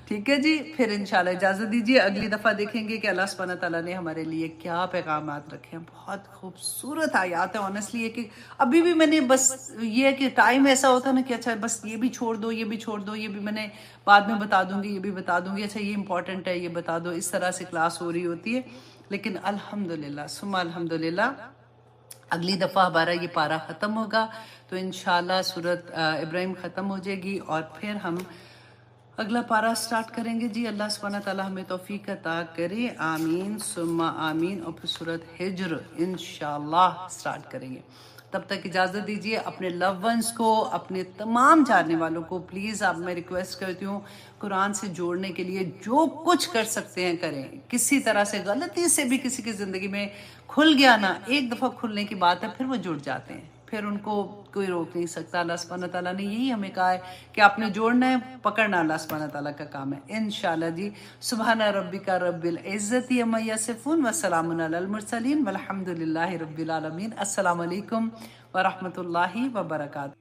ٹھیک ہے جی، پھر انشاءاللہ اجازت دیجیے، اگلی دفعہ دیکھیں گے کہ اللہ سبحانہ تعالیٰ نے ہمارے لیے کیا پیغامات رکھے ہیں، بہت خوبصورت آیات ہے، آنیسٹلی یہ کہ ابھی بھی میں نے بس یہ ہے کہ ٹائم ایسا ہوتا ہے نا کہ اچھا بس یہ بھی چھوڑ دو، یہ بھی چھوڑ دو، یہ بھی میں نے بعد میں بتا دوں گی، یہ بھی بتا دوں گی، اچھا یہ امپورٹنٹ ہے یہ بتا دو، اس طرح سے کلاس ہو رہی ہوتی ہے، لیکن الحمدللہ ثم الحمدللہ اگلی دفعہ ہمارا یہ پارہ ختم ہوگا تو انشاءاللہ سورۃ ابراہیم ختم ہو جائے گی اور پھر ہم اگلا پارہ سٹارٹ کریں گے جی، اللہ سبحانہ تعالیٰ ہمیں توفیق عطا کرے، آمین ثم آمین، اور پھر سورۃ ہجر انشاءاللہ سٹارٹ کریں گے۔ تب تک اجازت دیجیے، اپنے لو ونس کو، اپنے تمام جاننے والوں کو پلیز آپ میں ریکویسٹ کرتی ہوں قرآن سے جوڑنے کے لیے جو کچھ کر سکتے ہیں کریں، کسی طرح سے غلطی سے بھی کسی کی زندگی میں کھل گیا نا، ایک دفعہ کھلنے کی بات ہے پھر وہ جڑ جاتے ہیں، پھر ان کو کوئی روک نہیں سکتا، اللہ سبحانہ تعالیٰ نے یہی ہمیں کہا ہے کہ آپ نے جوڑنا ہے، پکڑنا اللہ سبحانہ تعالیٰ کا کام ہے، انشاءاللہ جی۔ سبحان ربک رب العزت عما یصفون وسلام علی المرسلین والحمد للہ رب العالمین۔ السلام علیکم ورحمۃ اللہ وبرکاتہ۔